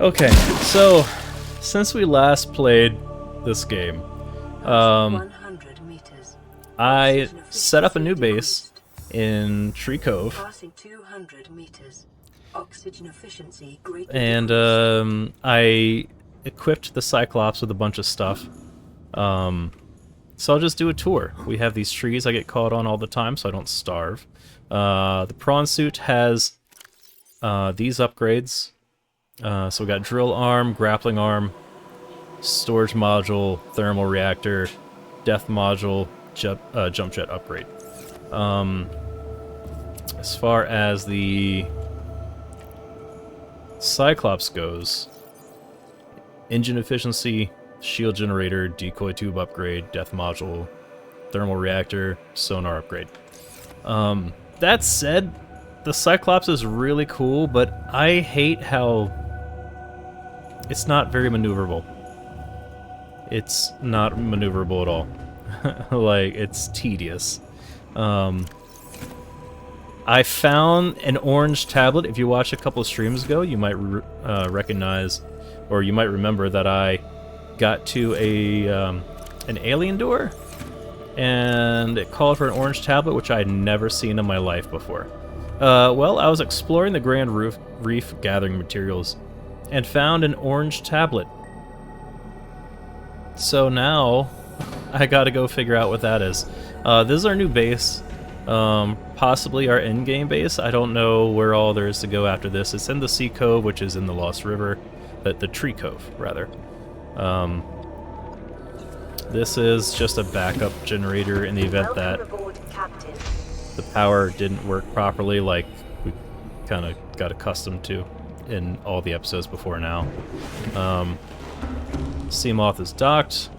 Okay, so since we last played this game, I set up a new base in Tree Cove, Passing 200 meters. Oxygen efficiency greatly and I equipped the Cyclops with a bunch of stuff. So I'll just do a tour. We have these trees I get caught on all the time, so I don't starve. The prawn suit has these upgrades. So we got drill arm, grappling arm, storage module, thermal reactor, death module, jump jet upgrade. As far as the Cyclops goes, engine efficiency, shield generator, decoy tube upgrade, death module, thermal reactor, sonar upgrade. That said, the Cyclops is really cool, but I hate how it's not very maneuverable. It's not maneuverable at all. Like, it's tedious. I found an orange tablet. If you watched a couple of streams ago, you might recognize, or you might remember that I got to an alien door, and it called for an orange tablet, which I had never seen in my life before. Well, I was exploring the Grand Reef gathering materials, and found an orange tablet. So now, I gotta go figure out what that is. This is our new base. Possibly our in-game base. I don't know where all there is to go after this. It's in the Sea Cove, which is in the Lost River. The Tree Cove, rather. This is just a backup generator in the event that the power didn't work properly, like we kind of got accustomed to in all the episodes before now. Seamoth is docked.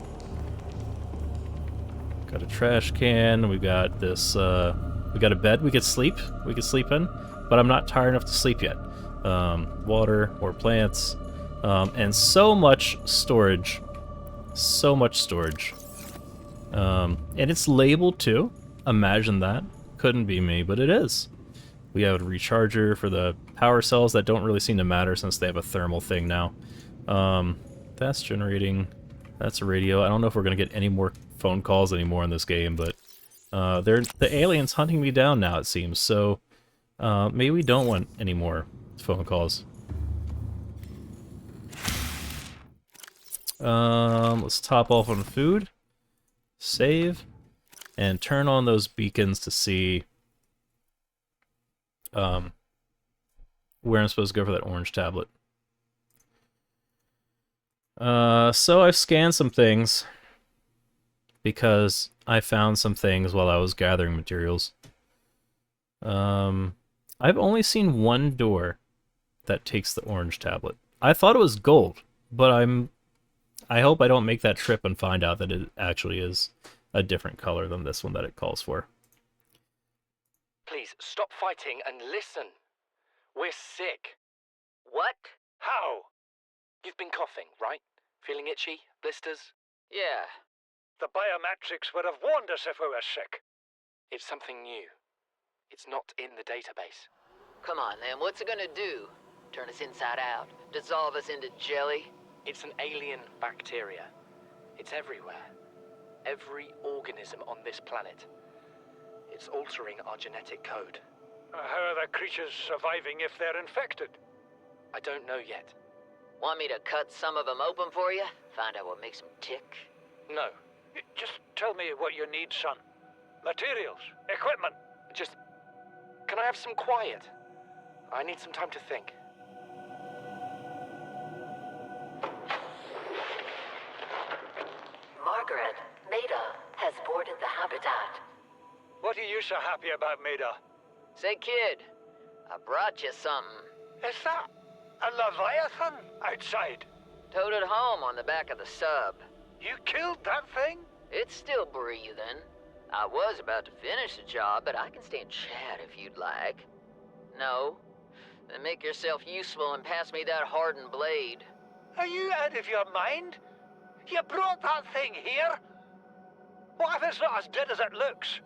Got a trash can. We got this. We got a bed we could sleep. We could sleep in, but I'm not tired enough to sleep yet. Water, more plants, and so much storage. So much storage. And it's labeled too. Imagine that. Couldn't be me, but it is. We have a recharger for the power cells that don't really seem to matter since they have a thermal thing now. That's generating. That's a radio. I don't know if we're gonna get any more phone calls anymore in this game, but they're the aliens hunting me down now, it seems. So maybe we don't want any more phone calls. Let's top off on food, save, and turn on those beacons to see where I'm supposed to go for that orange tablet. So I've scanned some things because I found some things while I was gathering materials. I've only seen one door that takes the orange tablet. I thought it was gold, but I hope I don't make that trip and find out that it actually is a different color than this one that it calls for. Please, stop fighting and listen. We're sick. What? How? You've been coughing, right? Feeling itchy? Blisters? Yeah. The biometrics would have warned us if we were sick. It's something new. It's not in the database. Come on, then. What's it gonna do? Turn us inside out? Dissolve us into jelly? It's an alien bacteria. It's everywhere. Every organism on this planet. It's altering our genetic code. How are the creatures surviving if they're infected? I don't know yet. Want me to cut some of them open for you? Find out what makes them tick? No. Just tell me what you need, son. Materials, equipment. Just... Can I have some quiet? I need some time to think. Margaret, Maida has boarded the habitat. What are you so happy about, Maida? Say, kid, I brought you something. Is that a Leviathan outside? Towed it home on the back of the sub. You killed that thing? It's still breathing. I was about to finish the job, but I can stay and chat if you'd like. No? Then make yourself useful and pass me that hardened blade. Are you out of your mind? You brought that thing here? What if it's not as dead as it looks?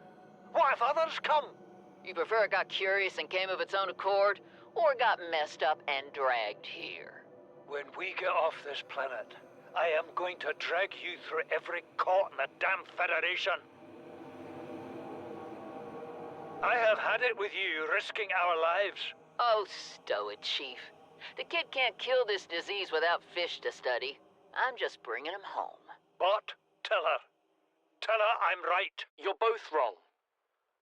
What if others come? You prefer it got curious and came of its own accord, or got messed up and dragged here? When we get off this planet, I am going to drag you through every court in the damn Federation. I have had it with you risking our lives. Oh, stow it, Chief. The kid can't kill this disease without fish to study. I'm just bringing him home. But tell her. Tell her I'm right. You're both wrong.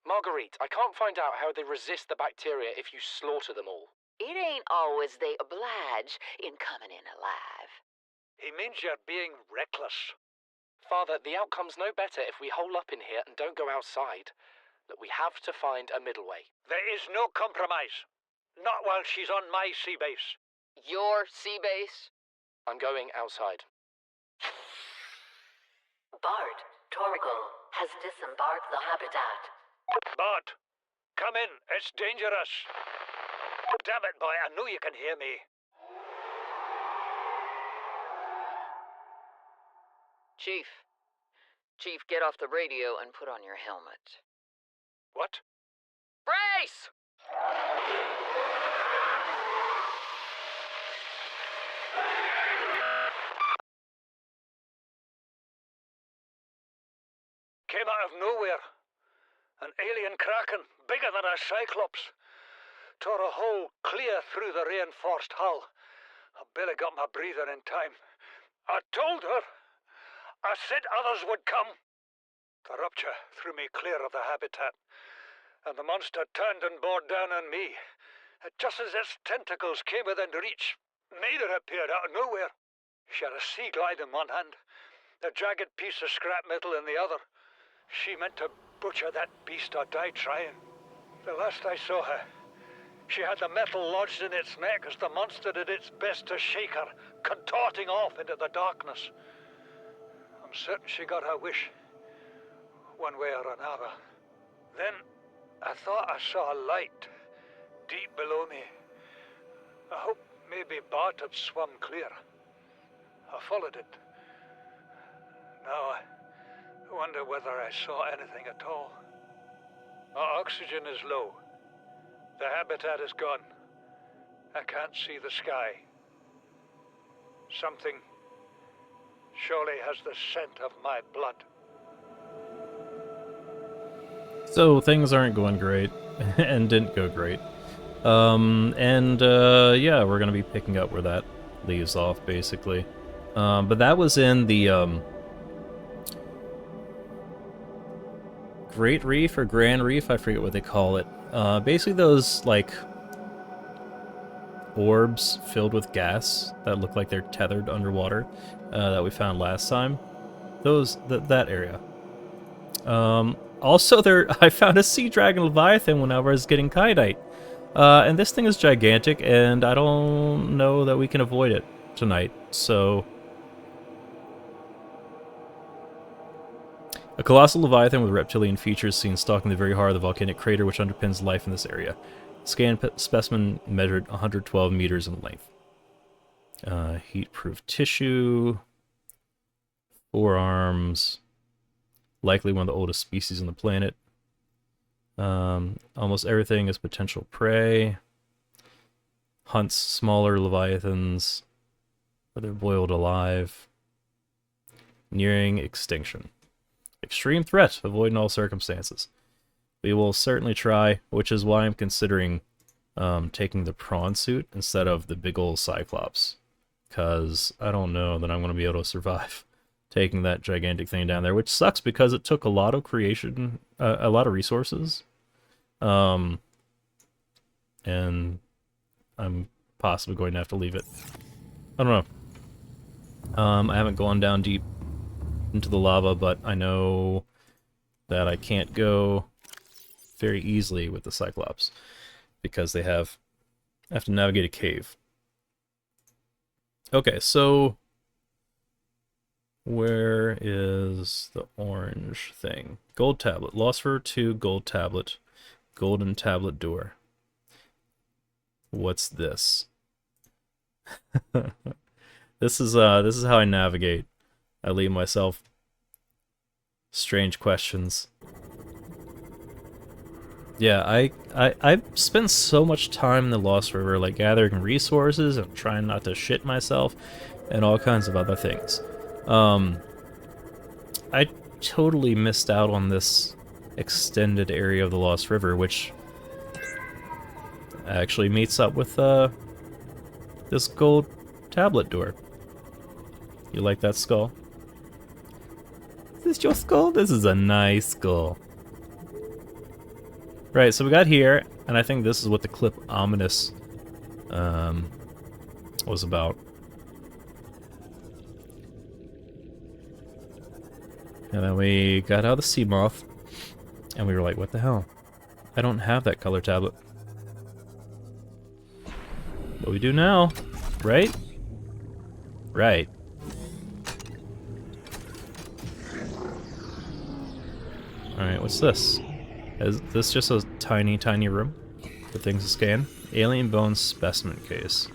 Marguerite, I can't find out how they resist the bacteria if you slaughter them all. It ain't always they oblige in coming in alive. He means you're being reckless. Father, the outcome's no better if we hole up in here and don't go outside. Look, we have to find a middle way. There is no compromise. Not while she's on my sea base. Your sea base? I'm going outside. Bart, Torgal has disembarked the habitat. Bart, come in. It's dangerous. Damn it, boy. I know you can hear me. Chief. Chief, get off the radio and put on your helmet. What? Brace! Came out of nowhere. An alien kraken, bigger than a cyclops. Tore a hole clear through the reinforced hull. I barely got my breather in time. I told her. I said others would come. The rupture threw me clear of the habitat, and the monster turned and bore down on me. Just as its tentacles came within reach, Mater appeared out of nowhere. She had a sea glide in one hand, a jagged piece of scrap metal in the other. She meant to butcher that beast or die trying. The last I saw her, she had the metal lodged in its neck as the monster did its best to shake her, contorting off into the darkness. I'm certain she got her wish, one way or another. Then I thought I saw a light deep below me. I hoped maybe Bart had swum clear. I followed it. Now I wonder whether I saw anything at all. Our oxygen is low. The habitat is gone. I can't see the sky. Something surely has the scent of my blood. So things aren't going great, and didn't go great. Yeah, we're gonna be picking up where that leaves off, basically. But that was in the Great Reef or Grand Reef, I forget what they call it. Basically those, like, orbs filled with gas that look like they're tethered underwater that we found last time. That area. Also, I found a sea dragon Leviathan when I was getting kyanite. And this thing is gigantic, and I don't know that we can avoid it tonight, so... A colossal Leviathan with reptilian features seen stalking the very heart of the volcanic crater which underpins life in this area. Scanned specimen measured 112 meters in length. Heat-proof tissue. Forearms. Likely one of the oldest species on the planet. Almost everything is potential prey. Hunts smaller leviathans, where they're boiled alive. Nearing extinction. Extreme threat, avoid in all circumstances. We will certainly try, which is why I'm considering taking the prawn suit instead of the big old Cyclops. Because I don't know that I'm going to be able to survive taking that gigantic thing down there, which sucks because it took a lot of creation, a lot of resources. And I'm possibly going to have to leave it. I don't know. I haven't gone down deep into the lava, but I know that I can't go very easily with the Cyclops because I have to navigate a cave. Okay, so where is the orange thing? Gold tablet. Lost for 2, gold tablet. Golden tablet door. What's this? This is how I navigate. I leave myself strange questions. Yeah, I've spent so much time in the Lost River, like gathering resources and trying not to shit myself, and all kinds of other things. I totally missed out on this extended area of the Lost River, which actually meets up with this gold tablet door. You like that skull? Is this your skull? This is a nice skull. Right, so we got here, and I think this is what the clip Ominous was about. And then we got out of the sea moth, and we were like, what the hell? I don't have that color tablet. But we do now, right? Right. Alright, what's this? Is this just a tiny, tiny room for things to scan? Alien bone specimen case.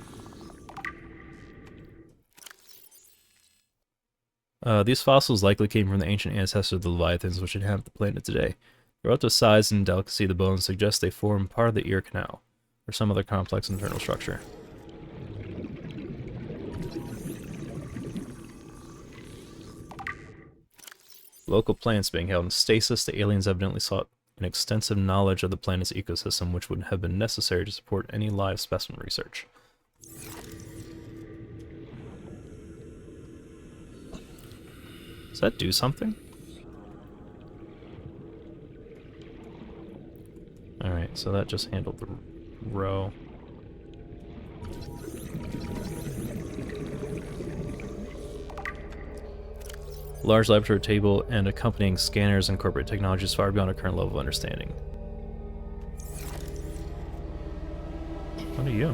These fossils likely came from the ancient ancestors of the Leviathans which inhabit the planet today. The relative size and delicacy of the bones suggest they form part of the ear canal, or some other complex internal structure. Local plants being held in stasis, the aliens evidently sought an extensive knowledge of the planet's ecosystem which would have been necessary to support any live specimen research. Does that do something? Alright, so that just handled the row. Large laboratory table and accompanying scanners incorporate technologies far beyond our current level of understanding. What are you?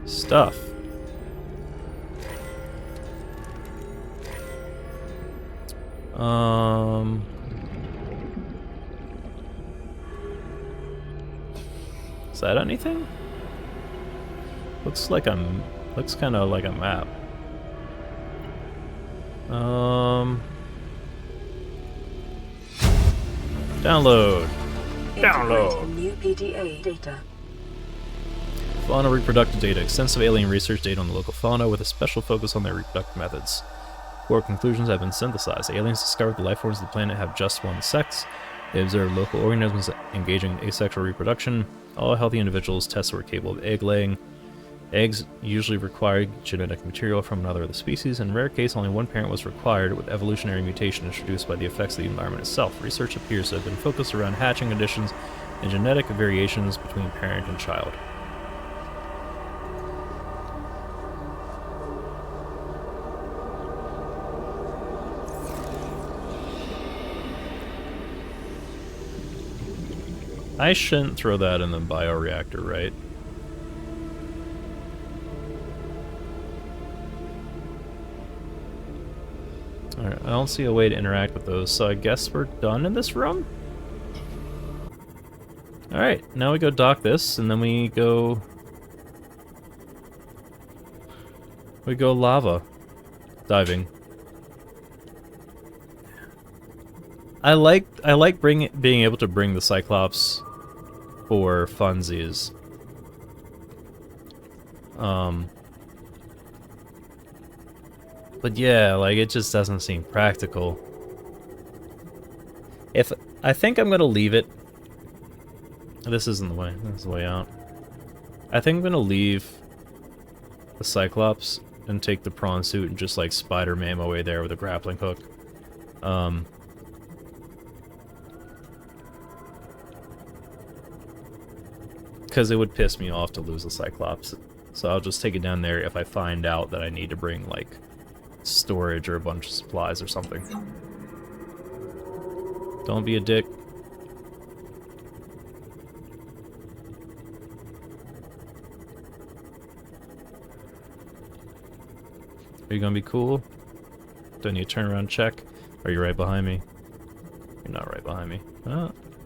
Stuff. Is that anything? Looks kind of like a map. Download. Integrating new PDA data. Fauna reproductive data. Extensive alien research data on the local fauna with a special focus on their reproductive methods. Core conclusions have been synthesized. Aliens discovered the life forms of the planet have just one sex. They observed local organisms engaging in asexual reproduction. All healthy individuals tested were capable of egg laying. Eggs usually require genetic material from another of the species. In rare case, only one parent was required, with evolutionary mutation introduced by the effects of the environment itself. Research appears to have been focused around hatching conditions and genetic variations between parent and child. I shouldn't throw that in the bioreactor, right? Alright, I don't see a way to interact with those, so I guess we're done in this room? Alright, now we go dock this, and then we go lava diving. I like being able to bring the Cyclops for funsies. But yeah, like, it just doesn't seem practical. I think I'm gonna leave it. This isn't the way. This is the way out. I think I'm gonna leave the Cyclops and take the prawn suit and just, like, Spider-Man my way there with a grappling hook. Because it would piss me off to lose the Cyclops. So I'll just take it down there if I find out that I need to bring, like, storage or a bunch of supplies or something. Don't be a dick. Are you gonna be cool? Do I need to turn around and check? Are you right behind me? You're not right behind me.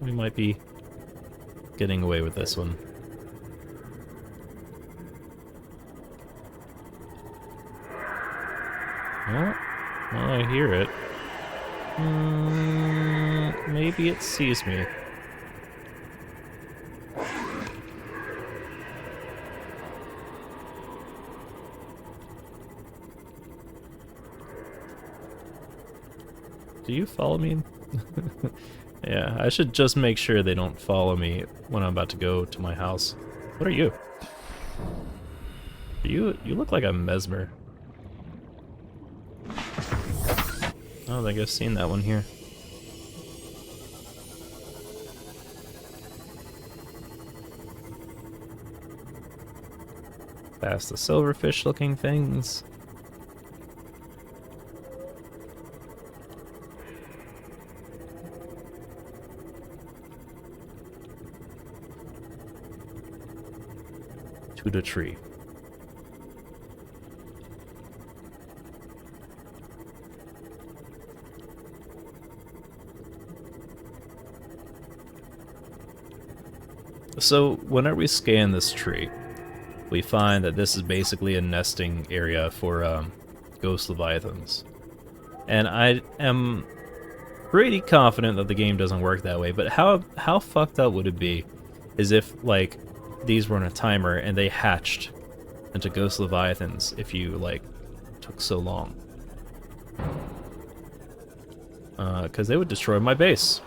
We might be getting away with this one. Well, I hear it. Maybe it sees me. Do you follow me? Yeah, I should just make sure they don't follow me when I'm about to go to my house. What are you? You look like a mesmer. I don't think I've seen that one here. Past the silverfish looking things. To the tree. So whenever we scan this tree, we find that this is basically a nesting area for ghost leviathans. And I am pretty confident that the game doesn't work that way, but how fucked up would it be is if, like, these were on a timer and they hatched into ghost leviathans if you, like, took so long. Because they would destroy my base.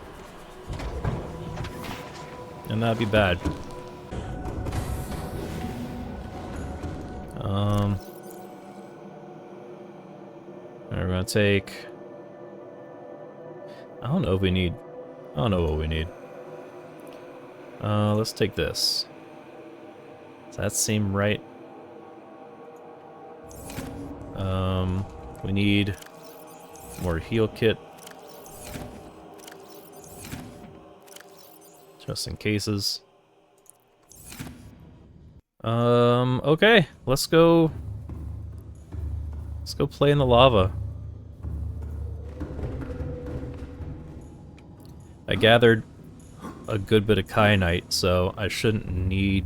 And that'd be bad. We're gonna take... I don't know if we need... I don't know what we need. Let's take this. Does that seem right? We need more heal kit. Just in cases. Okay, let's go play in the lava. I gathered a good bit of kyanite, so I shouldn't need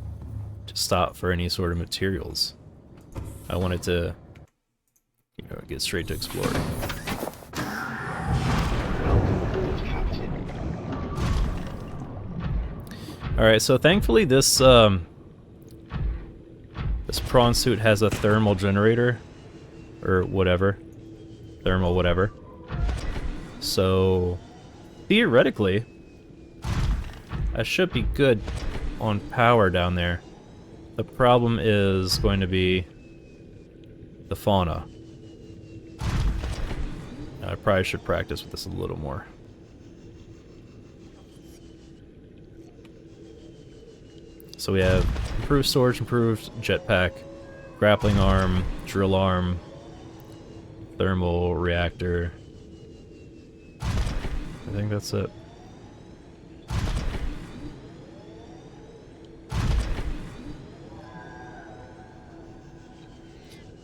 to stop for any sort of materials. I wanted to, you know, get straight to explore. Alright, so thankfully this this prawn suit has a thermal generator, or whatever. Thermal whatever. So, theoretically, I should be good on power down there. The problem is going to be the fauna. I probably should practice with this a little more. So we have improved storage, improved jetpack, grappling arm, drill arm, thermal reactor. I think that's it.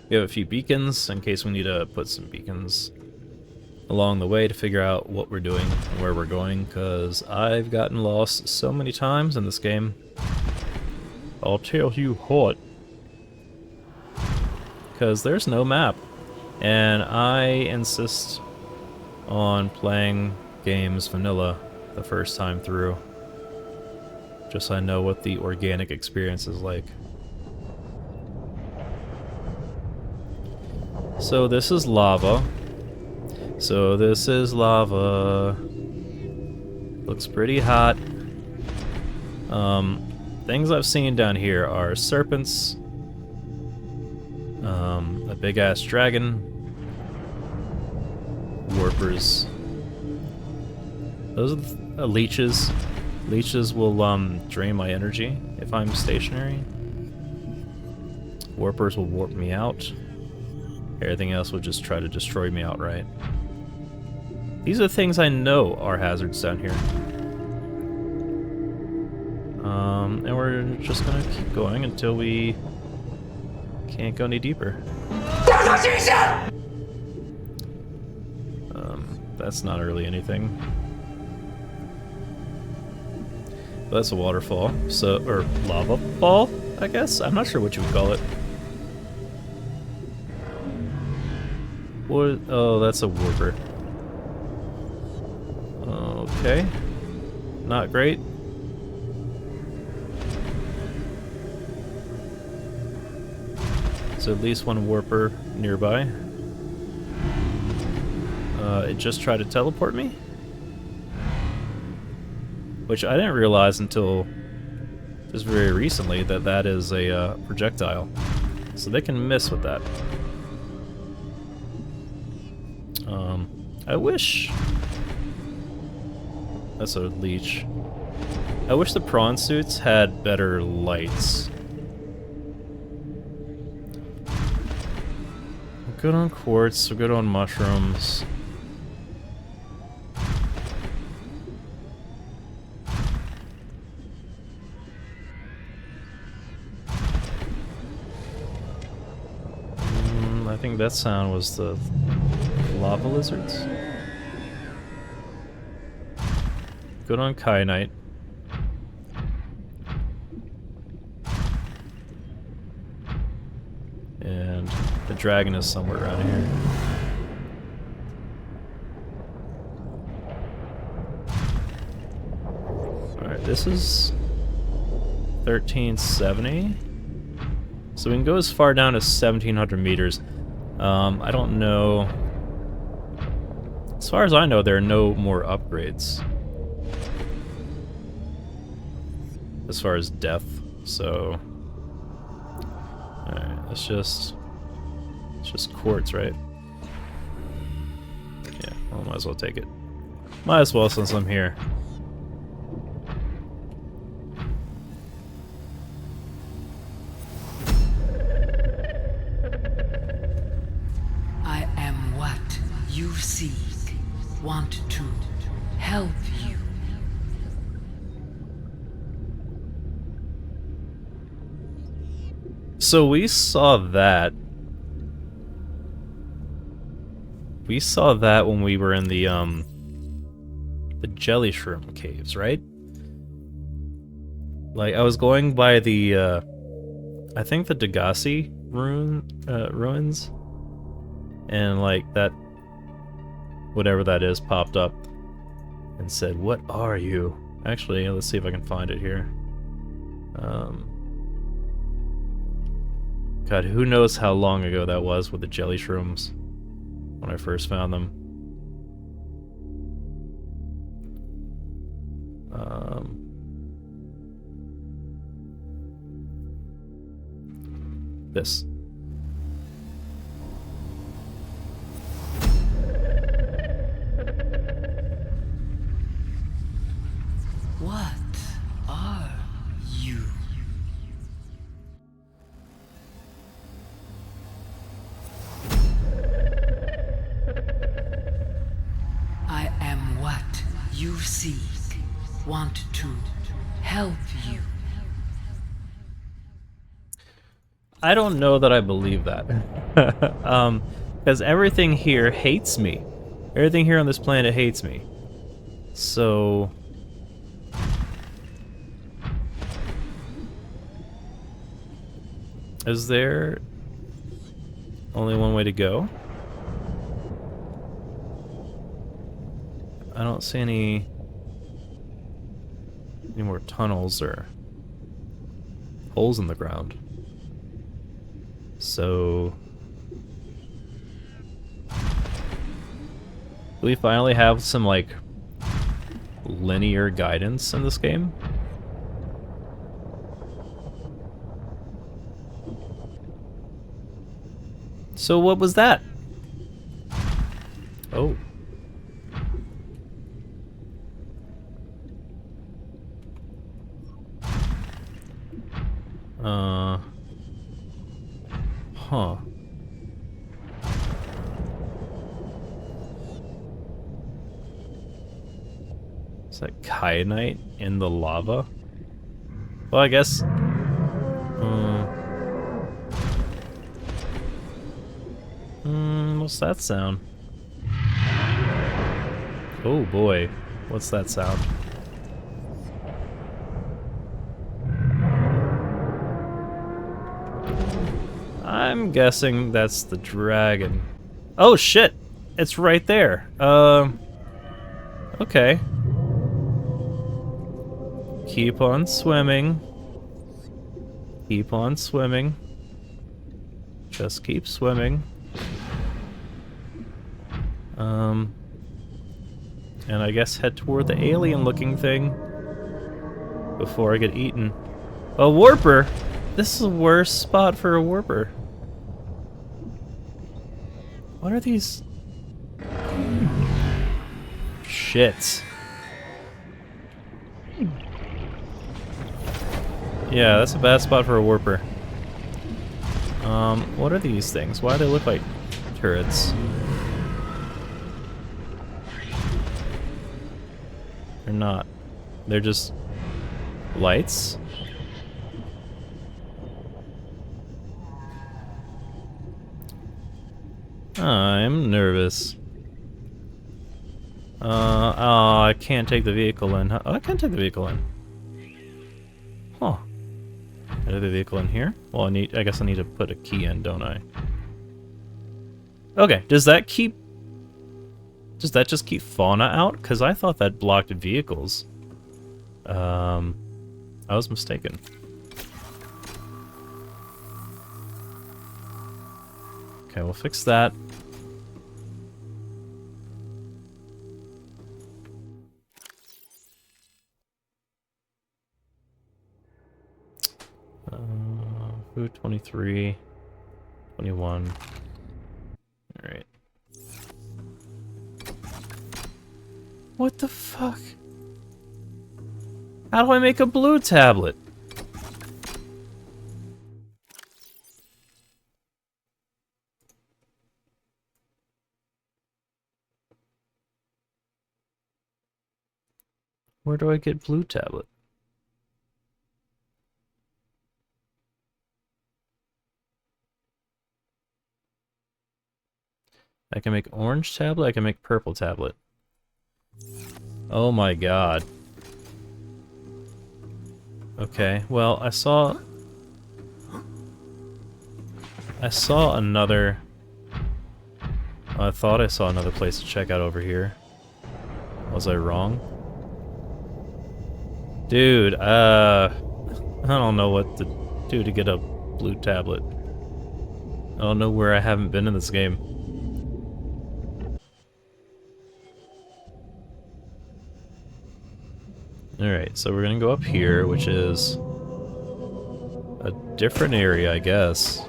We have a few beacons in case we need to put some beacons along the way to figure out what we're doing and where we're going, because I've gotten lost so many times in this game. I'll tell you what. Because there's no map. And I insist on playing games vanilla the first time through. Just so I know what the organic experience is like. So this is lava. So this is lava. Looks pretty hot. Things I've seen down here are serpents, a big-ass dragon, warpers. Those are the leeches. Leeches will drain my energy if I'm stationary. Warpers will warp me out. Everything else will just try to destroy me outright. These are the things I know are hazards down here. And we're just gonna keep going until we can't go any deeper. That's not really anything. But that's a waterfall, so, or lava fall, I guess? I'm not sure what you would call it. What? Oh, that's a warper. Okay. Not great. So at least one warper nearby. It just tried to teleport me? Which I didn't realize until just very recently that that is a projectile. So they can miss with that. I wish... That's a leech. I wish the prawn suits had better lights. We're good on quartz, we're good on mushrooms. I think that sound was the lava lizards. Good on kyanite. And the dragon is somewhere around here. Alright, this is 1370. So we can go as far down as 1700 meters. I don't know. As far as I know, there are no more upgrades. As far as depth, so... Alright, it's just quartz, right? Yeah, well, might as well take it. Might as well since I'm here. I am what you seek. Want to help you. So we saw that. We saw that when we were in the jelly shroom caves, right? Like I was going by the I think the Degassi ruins, and like that, whatever that is, popped up and said, "What are you?" Actually, let's see if I can find it here. God, who knows how long ago that was with the jelly shrooms when I first found them. This. What are you? I am what you seek. Want to help you. I don't know that I believe that. Because everything here hates me. Everything here on this planet hates me. So... Is there only one way to go? I don't see any more tunnels or holes in the ground. So... Do we finally have some, like, linear guidance in this game? So what was that? Oh. Huh. Is that kyanite in the lava? Well, I guess... what's that sound? Oh boy, what's that sound? I'm guessing that's the dragon. Oh shit! It's right there. Okay. Keep on swimming. Keep on swimming. Just keep swimming. And I guess head toward the alien-looking thing before I get eaten. A warper! This is the worst spot for a warper. What are these? Shit. Yeah, that's a bad spot for a warper. What are these things? Why do they look like turrets? They're not. They're just lights? I'm nervous. Oh, I can't take the vehicle in. Oh, I can take the vehicle in. Huh. Can I have the vehicle in here? Well, I guess I need to put a key in, don't I? Okay, does that just keep fauna out? Because I thought that blocked vehicles. I was mistaken. Okay, we'll fix that. Food 23, 21. Alright. What the fuck? How do I make a blue tablet? Where do I get blue tablet? I can make orange tablet, I can make purple tablet. Oh my god. Okay, well, I saw another... I thought I saw another place to check out over here. Was I wrong? Dude, I don't know what to do to get a blue tablet. I don't know where I haven't been in this game. Alright, so we're gonna go up here, which is a different area, I guess.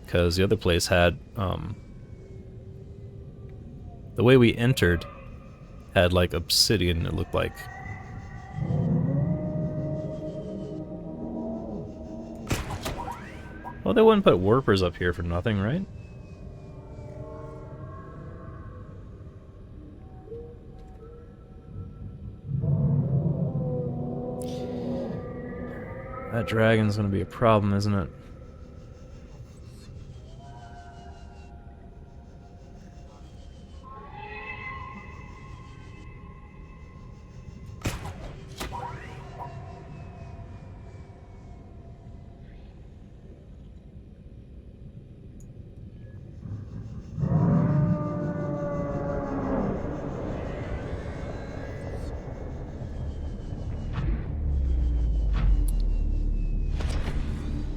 Because the other place had, the way we entered had, like, obsidian, it looked like. Well, they wouldn't put warpers up here for nothing, right? That dragon's gonna be a problem, isn't it?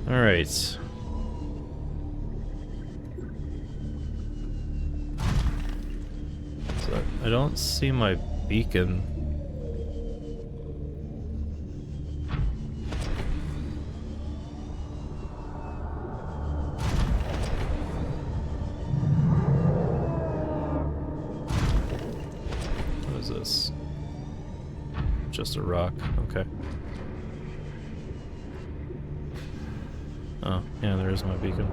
Alright. So I don't see my beacon. What is this? Just a rock. Okay. Oh, yeah, there is my beacon.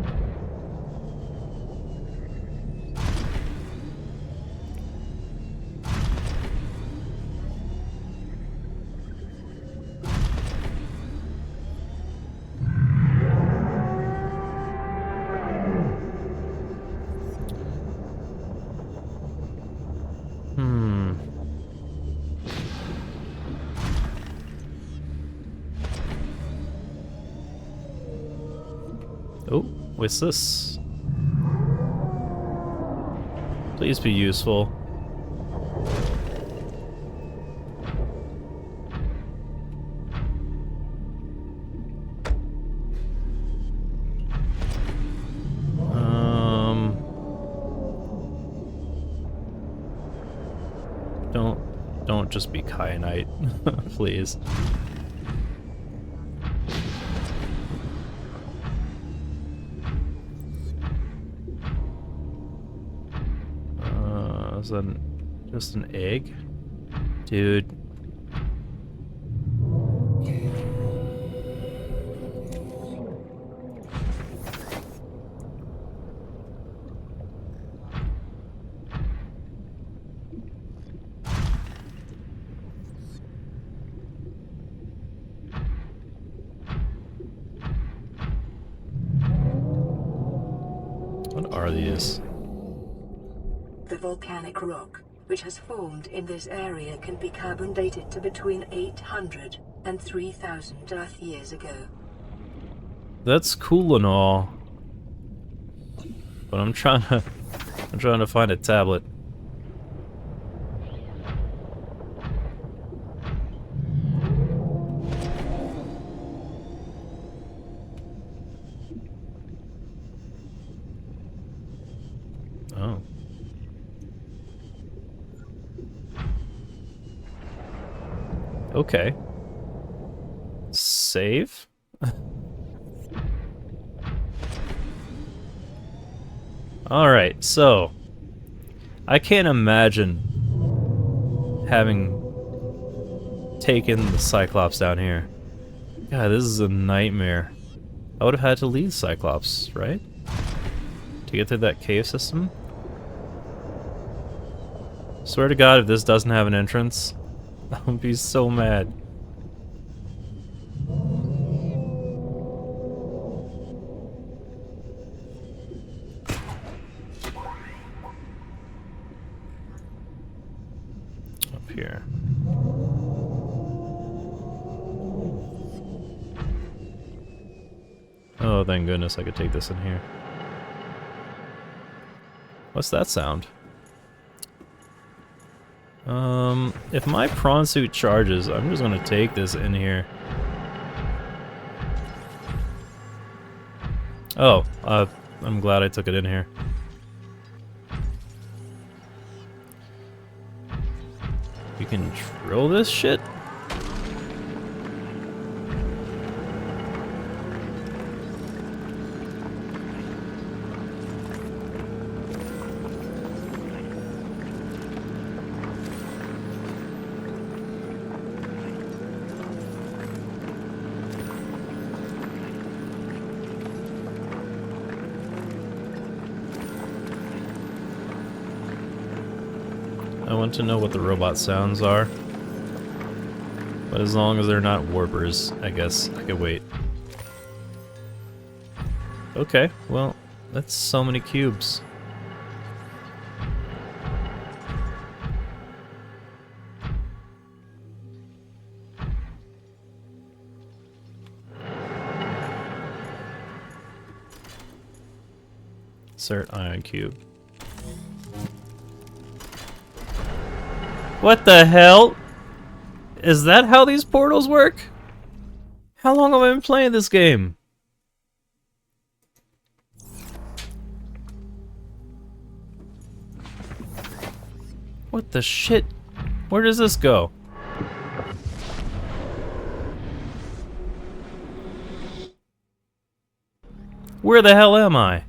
Oh, what's this? Please be useful. Don't just be kyanite, please. Is that just an egg? Dude. What are these? The volcanic rock, which has formed in this area, can be carbon dated to between 800 and 3,000 Earth years ago. That's cool and all, but I'm trying to find a tablet. Oh. Okay. Save? Alright, so I can't imagine having taken the Cyclops down here. God, this is a nightmare. I would have had to leave Cyclops, right? To get through that cave system? Swear to God, if this doesn't have an entrance, I'll be so mad. Up here. Oh, thank goodness I could take this in here. What's that sound? If my prawn suit charges, I'm just gonna take this in here. Oh, I'm glad I took it in here. You can drill this shit? I want to know what the robot sounds are. But as long as they're not warpers, I guess I could wait. Okay, well, that's so many cubes. Insert ion cube. What the hell? Is that how these portals work? How long have I been playing this game? What the shit? Where does this go? Where the hell am I?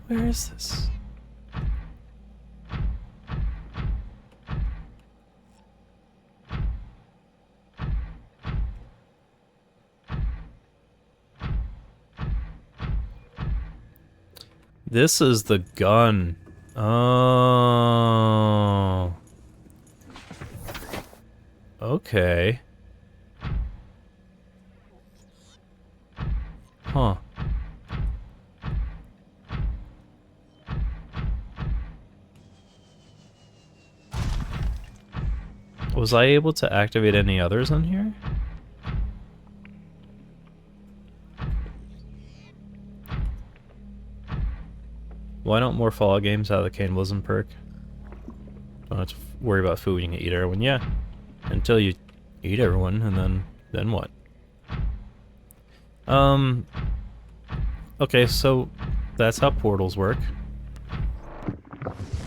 Where is this? This is the gun. Oh. Okay. Huh. Was I able to activate any others on here? Why don't more Fallout games have the cannibalism perk? Don't have to worry about food, you can eat everyone. Yeah, until you eat everyone, and then what? Okay, so that's how portals work.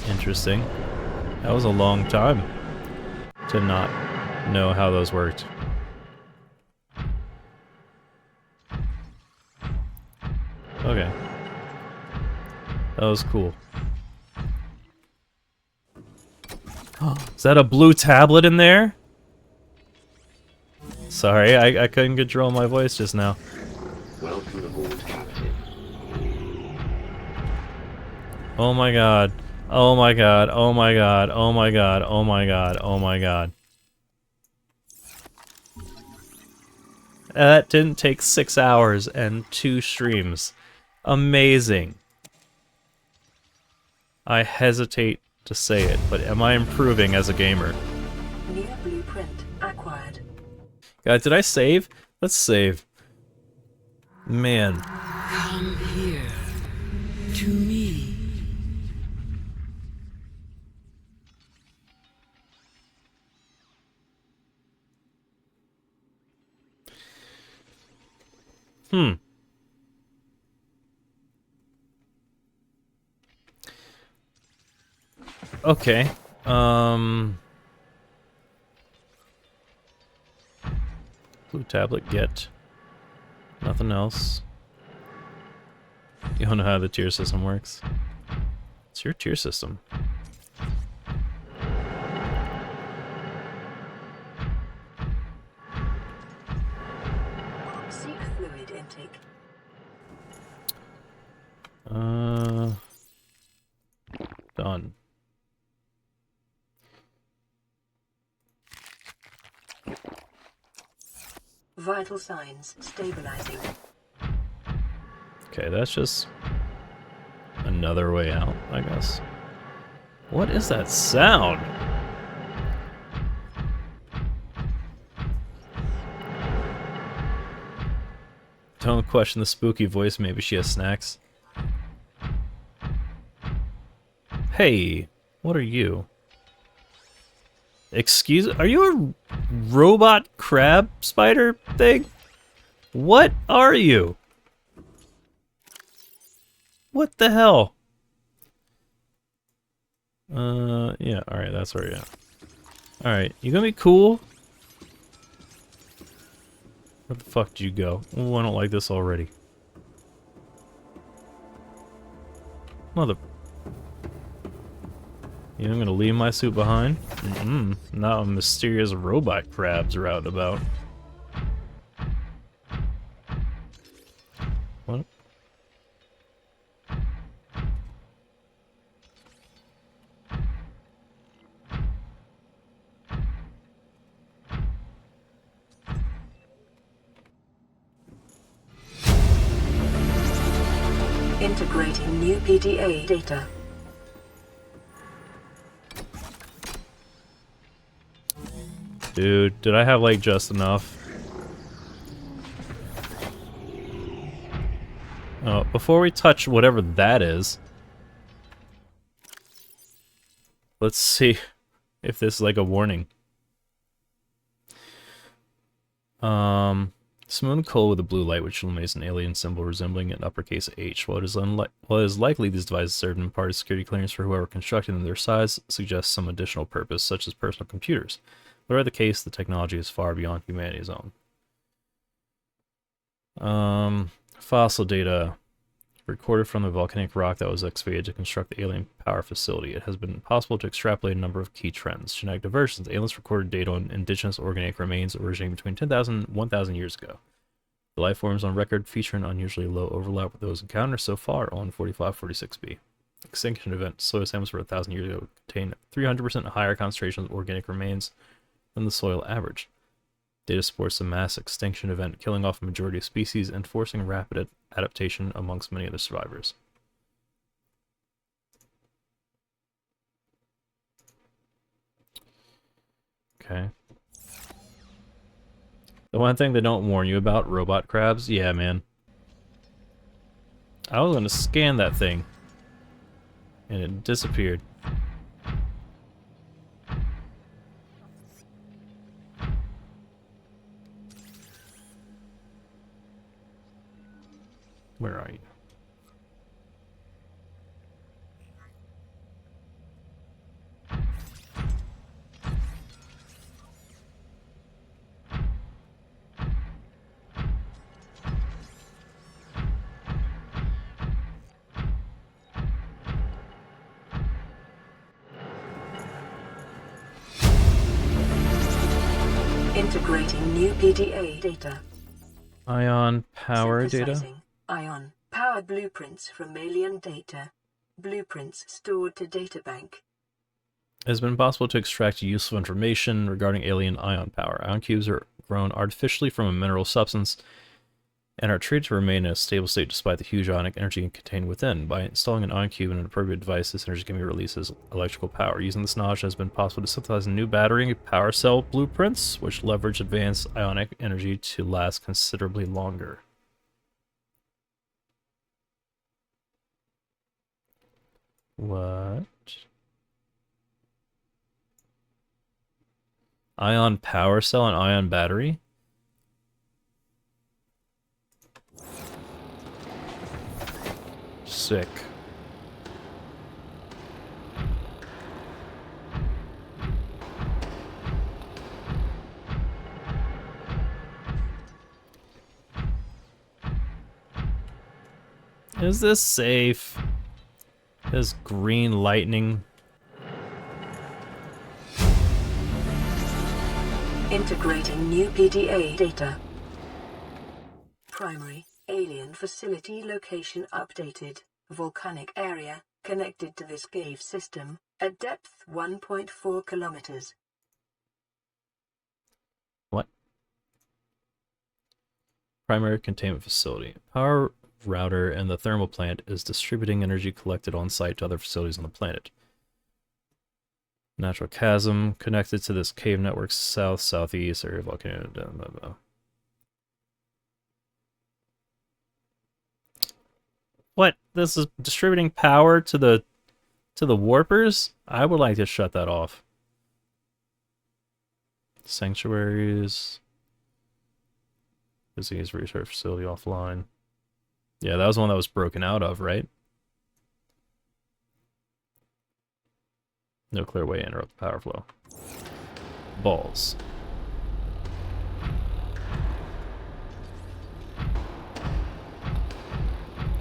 Interesting. That was a long time to not know how those worked. Okay. That was cool. Is that a blue tablet in there? Sorry, I couldn't control my voice just now. Welcome aboard, Captain. Oh my god. Oh my god. Oh my god. Oh my god. Oh my god. Oh my god. That didn't take 6 hours and 2 streams. Amazing. I hesitate to say it, but am I improving as a gamer? New blueprint acquired. Guys, did I save? Let's save. Man. Come here. To me. Okay. Blue tablet, get. Nothing else. You don't know how the tier system works. It's your tier system. Seek fluid intake. Done. Vital signs stabilizing. Okay, that's just another way out, I guess. What is that sound? Don't question the spooky voice, maybe she has snacks. Hey, what are you? Excuse, are you a robot crab spider thing? What are you? What the hell? Yeah, alright, that's where you're at. Alright, you gonna be cool? Where the fuck did you go? Oh, I don't like this already. Mother... You know, I'm gonna leave my suit behind? Now mysterious robot crabs are out and about. What? Integrating new PDA data. Dude, did I have like just enough? Oh, before we touch whatever that is, let's see if this is like a warning. Smooth coal with a blue light which illuminates an alien symbol resembling an uppercase H. While it is likely these devices served in part as security clearance for whoever constructed them, their size suggests some additional purpose, such as personal computers. Whatever the case, the technology is far beyond humanity's own. Fossil data recorded from the volcanic rock that was excavated to construct the alien power facility. It has been possible to extrapolate a number of key trends. Genetic divergence. Aliens recorded data on indigenous organic remains originating between 10,000 and 1,000 years ago. The life forms on record feature an unusually low overlap with those encountered so far on 4546b. Extinction event. Soil samples from 1,000 years ago contain 300% higher concentrations of organic remains than the soil average. Data supports a mass extinction event, killing off a majority of species and forcing rapid adaptation amongst many of the survivors. Okay. The one thing they don't warn you about, robot crabs, yeah, man. I was gonna scan that thing, and it disappeared. Where are you? Integrating new PDA data. Ion power data. Synthesizing ion power blueprints from alien data. Blueprints stored to databank. It has been possible to extract useful information regarding alien ion power. Ion cubes are grown artificially from a mineral substance and are treated to remain in a stable state despite the huge ionic energy contained within. By installing an ion cube in an appropriate device, this energy can be released as electrical power. Using this knowledge, it has been possible to synthesize new battery power cell blueprints, which leverage advanced ionic energy to last considerably longer. What? Ion power cell and ion battery? Sick. Is this safe? This green lightning. Integrating new PDA data. Primary alien facility location updated. Volcanic area connected to this cave system at depth 1.4 kilometers. What? Primary containment facility. Power router and the thermal plant is distributing energy collected on site to other facilities on the planet. Natural chasm connected to this cave network southeast area volcano. Blah, blah, blah. What? This is distributing power to the warpers? I would like to shut that off. Sanctuaries. Disease research facility offline. Yeah, that was the one that was broken out of, right? No clear way to interrupt the power flow. Balls.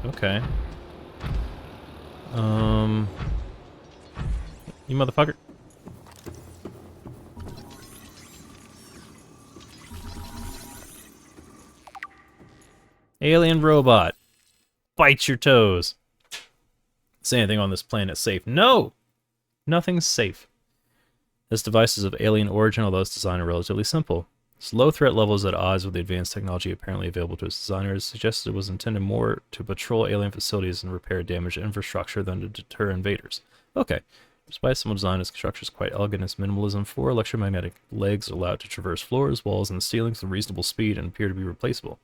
Okay. You motherfucker. Alien robot. Bite your toes. Is anything on this planet safe? No! Nothing's safe. This device is of alien origin, although its design is relatively simple. Its low threat level is at odds with the advanced technology apparently available to its designers. Suggested it was intended more to patrol alien facilities and repair damaged infrastructure than to deter invaders. Okay. Despite some design, its structure is quite elegant. Its minimalism, 4 electromagnetic legs allow it to traverse floors, walls, and ceilings with reasonable speed and appear to be replaceable.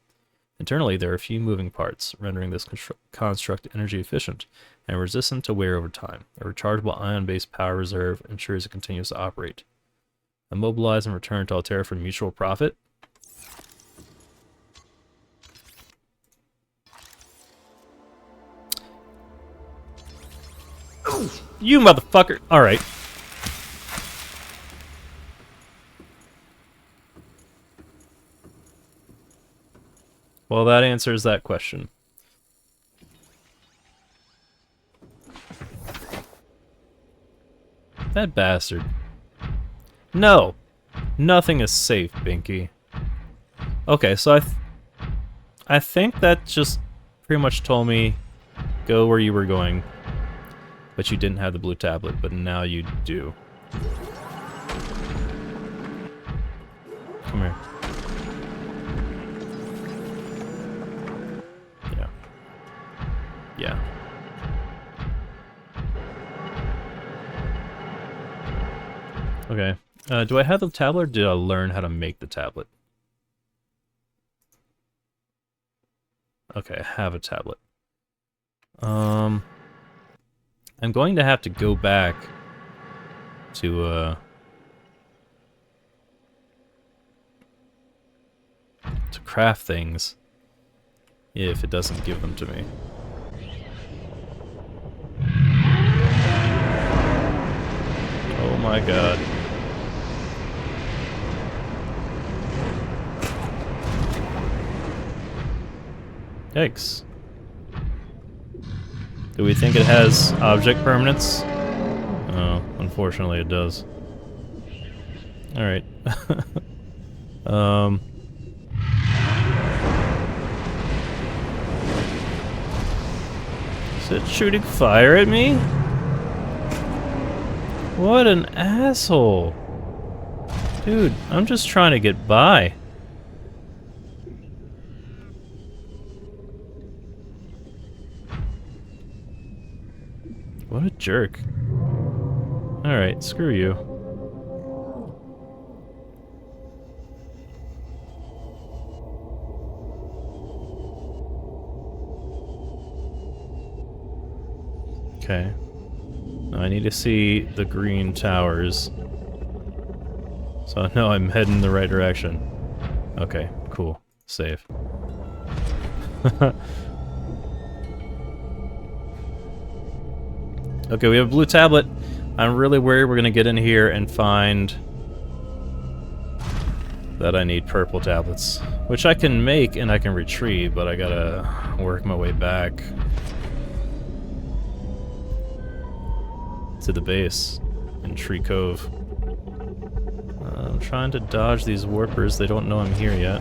Internally, there are a few moving parts, rendering this construct energy efficient and resistant to wear over time. A rechargeable ion-based power reserve ensures it continues to operate. Immobilize and return to Altera for mutual profit. You motherfucker! Alright. Well, that answers that question. That bastard. No! Nothing is safe, Binky. Okay, so I think that just pretty much told me go where you were going. But you didn't have the blue tablet, but now you do. Come here. Yeah. Yeah. Okay. Do I have the tablet, or did I learn how to make the tablet? Okay, I have a tablet. I'm going to have to go back to craft things. if it doesn't give them to me. Oh my god. Yikes. Do we think it has object permanence? Oh, unfortunately it does. Alright. Is it shooting fire at me? What an asshole. Dude, I'm just trying to get by. What a jerk. Alright, screw you. Okay. Now I need to see the green towers. So I know I'm heading the right direction. Okay, cool. Save. Okay, we have a blue tablet. I'm really worried we're gonna get in here and find that I need purple tablets. Which I can make and I can retrieve, but I gotta work my way back to the base in Tree Cove. I'm trying to dodge these warpers. They don't know I'm here yet.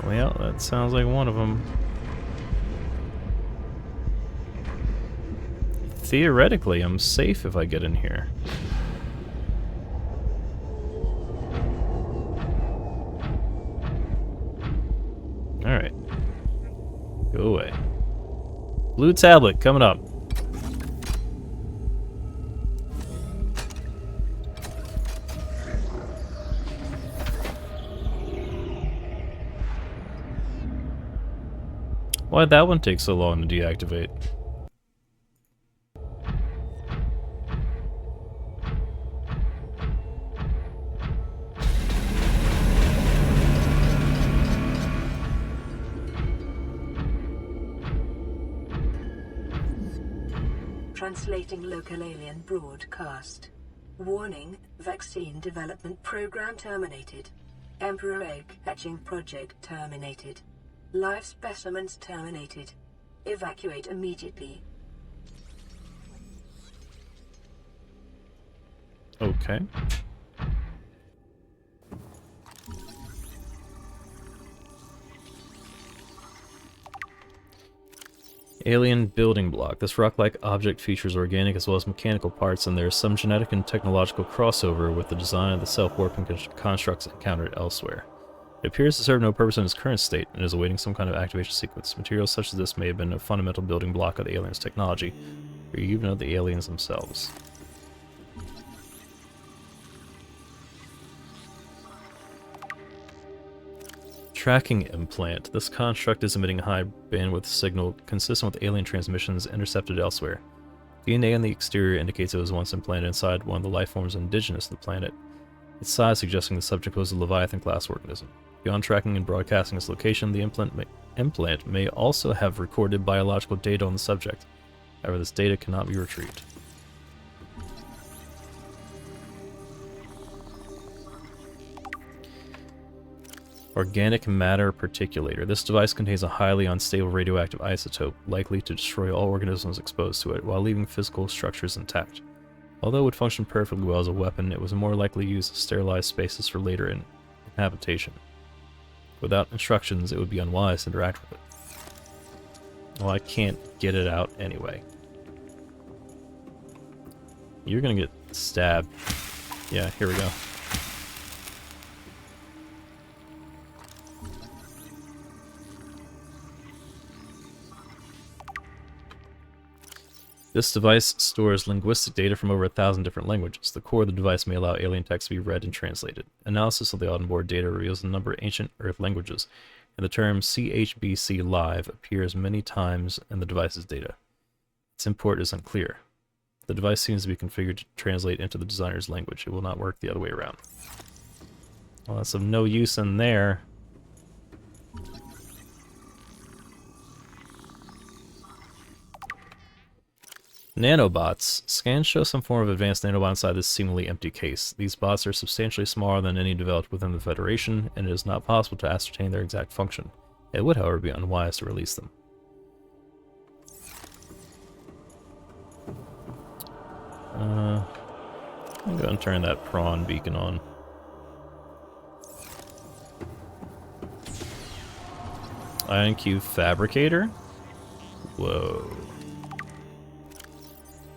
Well, that sounds like one of them. Theoretically, I'm safe if I get in here. Alright. Go away. Blue tablet coming up. Why'd that one take so long to deactivate? Translating local alien broadcast. Warning, vaccine development program terminated. Emperor egg hatching project terminated. Live specimens terminated. Evacuate immediately. Okay. Alien building block. This rock-like object features organic as well as mechanical parts, and there is some genetic and technological crossover with the design of the self-warping constructs encountered elsewhere. It appears to serve no purpose in its current state, and is awaiting some kind of activation sequence. Materials such as this may have been a fundamental building block of the aliens' technology, or even of the aliens themselves. Tracking implant. This construct is emitting a high bandwidth signal consistent with alien transmissions intercepted elsewhere. DNA on the exterior indicates it was once implanted inside one of the life forms indigenous to the planet, its size suggesting the subject was a Leviathan-class organism. Beyond tracking and broadcasting its location, the implant may also have recorded biological data on the subject. However, this data cannot be retrieved. Organic matter particulator. This device contains a highly unstable radioactive isotope, likely to destroy all organisms exposed to it, while leaving physical structures intact. Although it would function perfectly well as a weapon, it was more likely used to sterilize spaces for later inhabitation. Without instructions, it would be unwise to interact with it. Well, I can't get it out anyway. You're gonna get stabbed. Yeah, here we go. This device stores linguistic data from over 1,000 different languages. The core of the device may allow alien text to be read and translated. Analysis of the onboard data reveals a number of ancient Earth languages, and the term CHBC Live appears many times in the device's data. Its import is unclear. The device seems to be configured to translate into the designer's language. It will not work the other way around. Well, that's of no use in there. Nanobots. Scans show some form of advanced nanobot inside this seemingly empty case. These bots are substantially smaller than any developed within the Federation, and it is not possible to ascertain their exact function. It would, however, be unwise to release them. I'm going to turn that prawn beacon on. Ion Cube Fabricator? Whoa.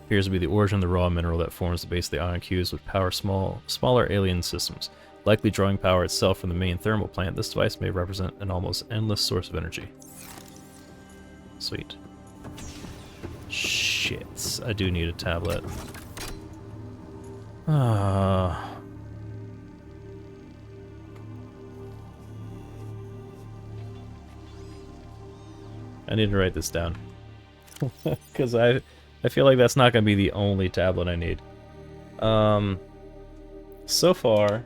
Appears to be the origin of the raw mineral that forms the base of the ion cubes would power smaller alien systems. Likely drawing power itself from the main thermal plant, this device may represent an almost endless source of energy. Sweet. Shit, I do need a tablet. I need to write this down. Because I feel like that's not going to be the only tablet I need. So far...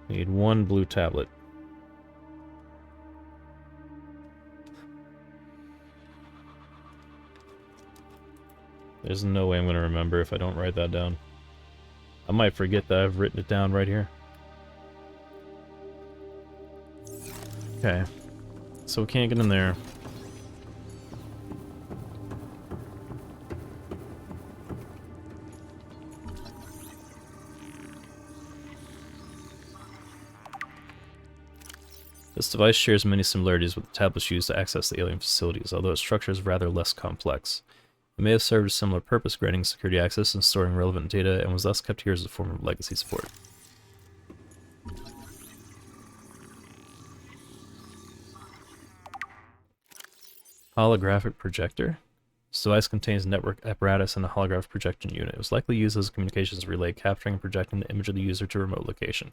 I need one blue tablet. There's no way I'm going to remember if I don't write that down. I might forget that I've written it down right here. Okay. So we can't get in there. This device shares many similarities with the tablets used to access the alien facilities, although its structure is rather less complex. It may have served a similar purpose, granting security access and storing relevant data, and was thus kept here as a form of legacy support. Holographic projector. This device contains a network apparatus and a holographic projection unit. It was likely used as a communications relay, capturing and projecting the image of the user to a remote location.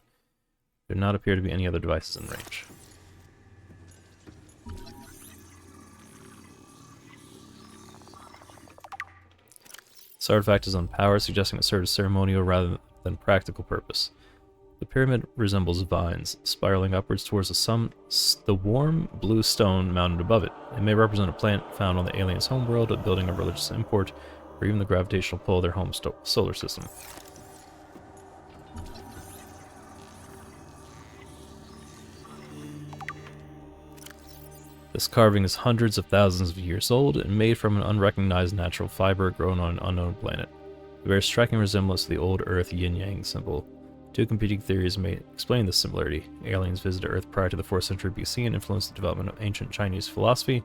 There do not appear to be any other devices in range. This artifact is unpowered, suggesting it served a ceremonial rather than practical purpose. The pyramid resembles vines, spiraling upwards towards the warm blue stone mounted above it. It may represent a plant found on the aliens' homeworld, a building of religious import, or even the gravitational pull of their home solar system. This carving is hundreds of thousands of years old and made from an unrecognized natural fiber grown on an unknown planet. It bears striking resemblance to the old Earth yin-yang symbol. Two competing theories may explain this similarity. Aliens visited Earth prior to the 4th century BC and influenced the development of ancient Chinese philosophy.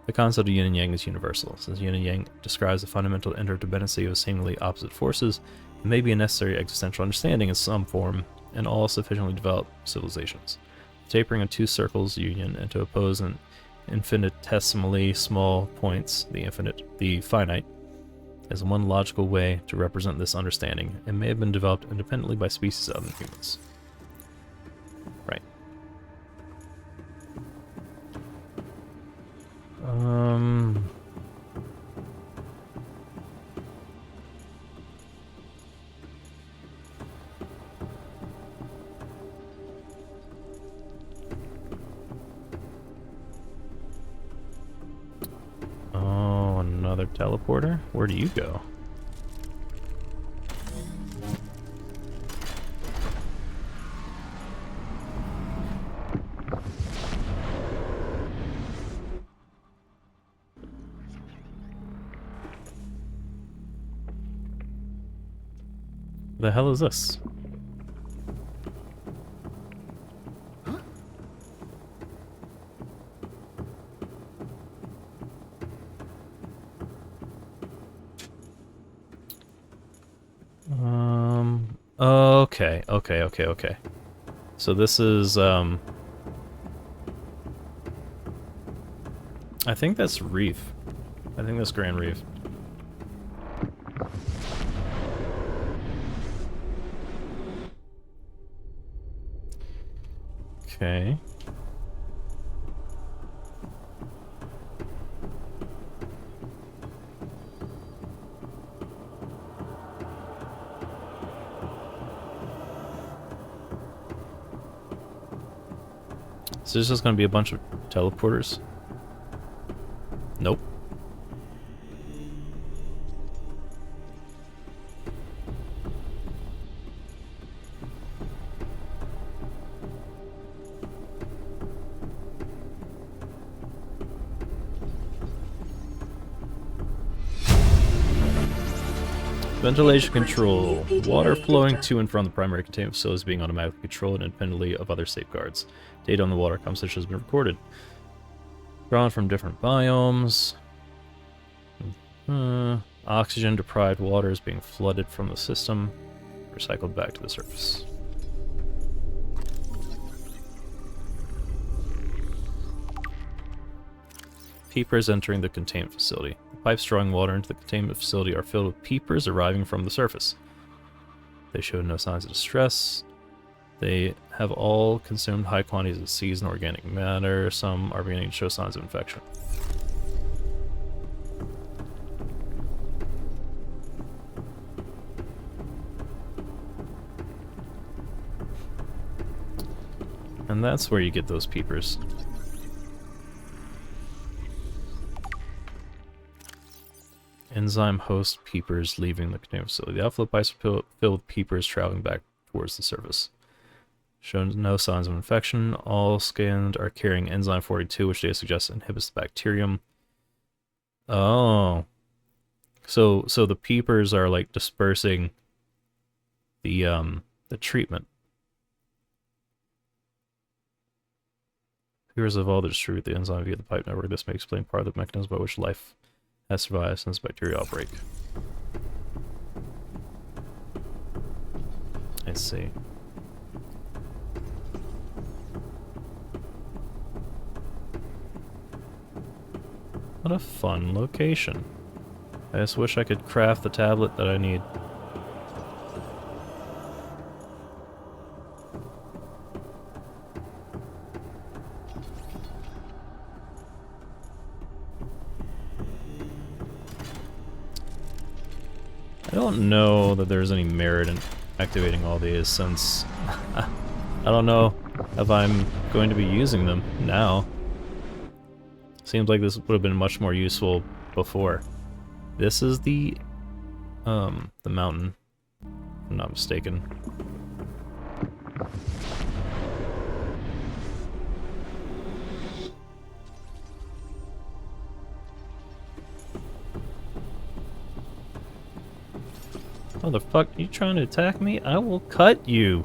The concept of yin and yang is universal. Since yin and yang describes the fundamental interdependency of seemingly opposite forces, it may be a necessary existential understanding in some form in all sufficiently developed civilizations. Tapering of two circles union and to oppose an infinitesimally small points, the finite, is one logical way to represent this understanding, and may have been developed independently by species other than humans. Right. Oh, another teleporter? Where do you go? The hell is this? Okay. So this is, I think that's Reef. I think that's Grand Reef. Okay. So there's just gonna be a bunch of teleporters? Nope. Ventilation control. Water flowing to and from the primary containment facility is being automatically controlled independently of other safeguards. Data on the water composition has been recorded. Drawn from different biomes. Oxygen deprived water is being flooded from the system. Recycled back to the surface. Peepers entering the containment facility. The pipes drawing water into the containment facility are filled with peepers arriving from the surface. They show no signs of distress. They have all consumed high quantities of seasoned organic matter. Some are beginning to show signs of infection. And that's where you get those peepers. Enzyme host peepers leaving the containment facility. The outflow pipes are filled with peepers traveling back towards the surface. Shown no signs of infection. All scanned are carrying enzyme 42, which data suggests inhibits the bacterium. Oh. So the peepers are like dispersing the treatment. Peepers evolve to distribute the enzyme via the pipe network. This may explain part of the mechanism by which life has survived since bacterial outbreak. I see. What a fun location. I just wish I could craft the tablet that I need. I don't know that there's any merit in activating all these since I don't know if I'm going to be using them now. Seems like this would have been much more useful before. This is the mountain, if I'm not mistaken. Oh, the fuck? You trying to attack me? I will cut you.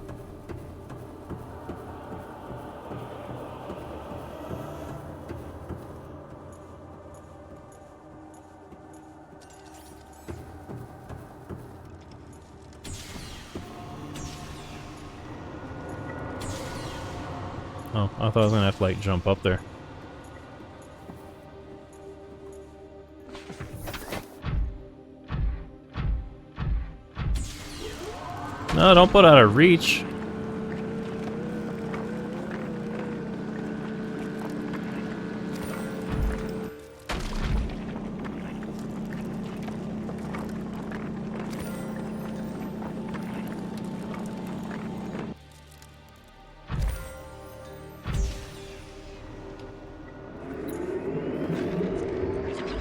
Oh, I thought I was gonna have to like jump up there. No, don't put out of reach.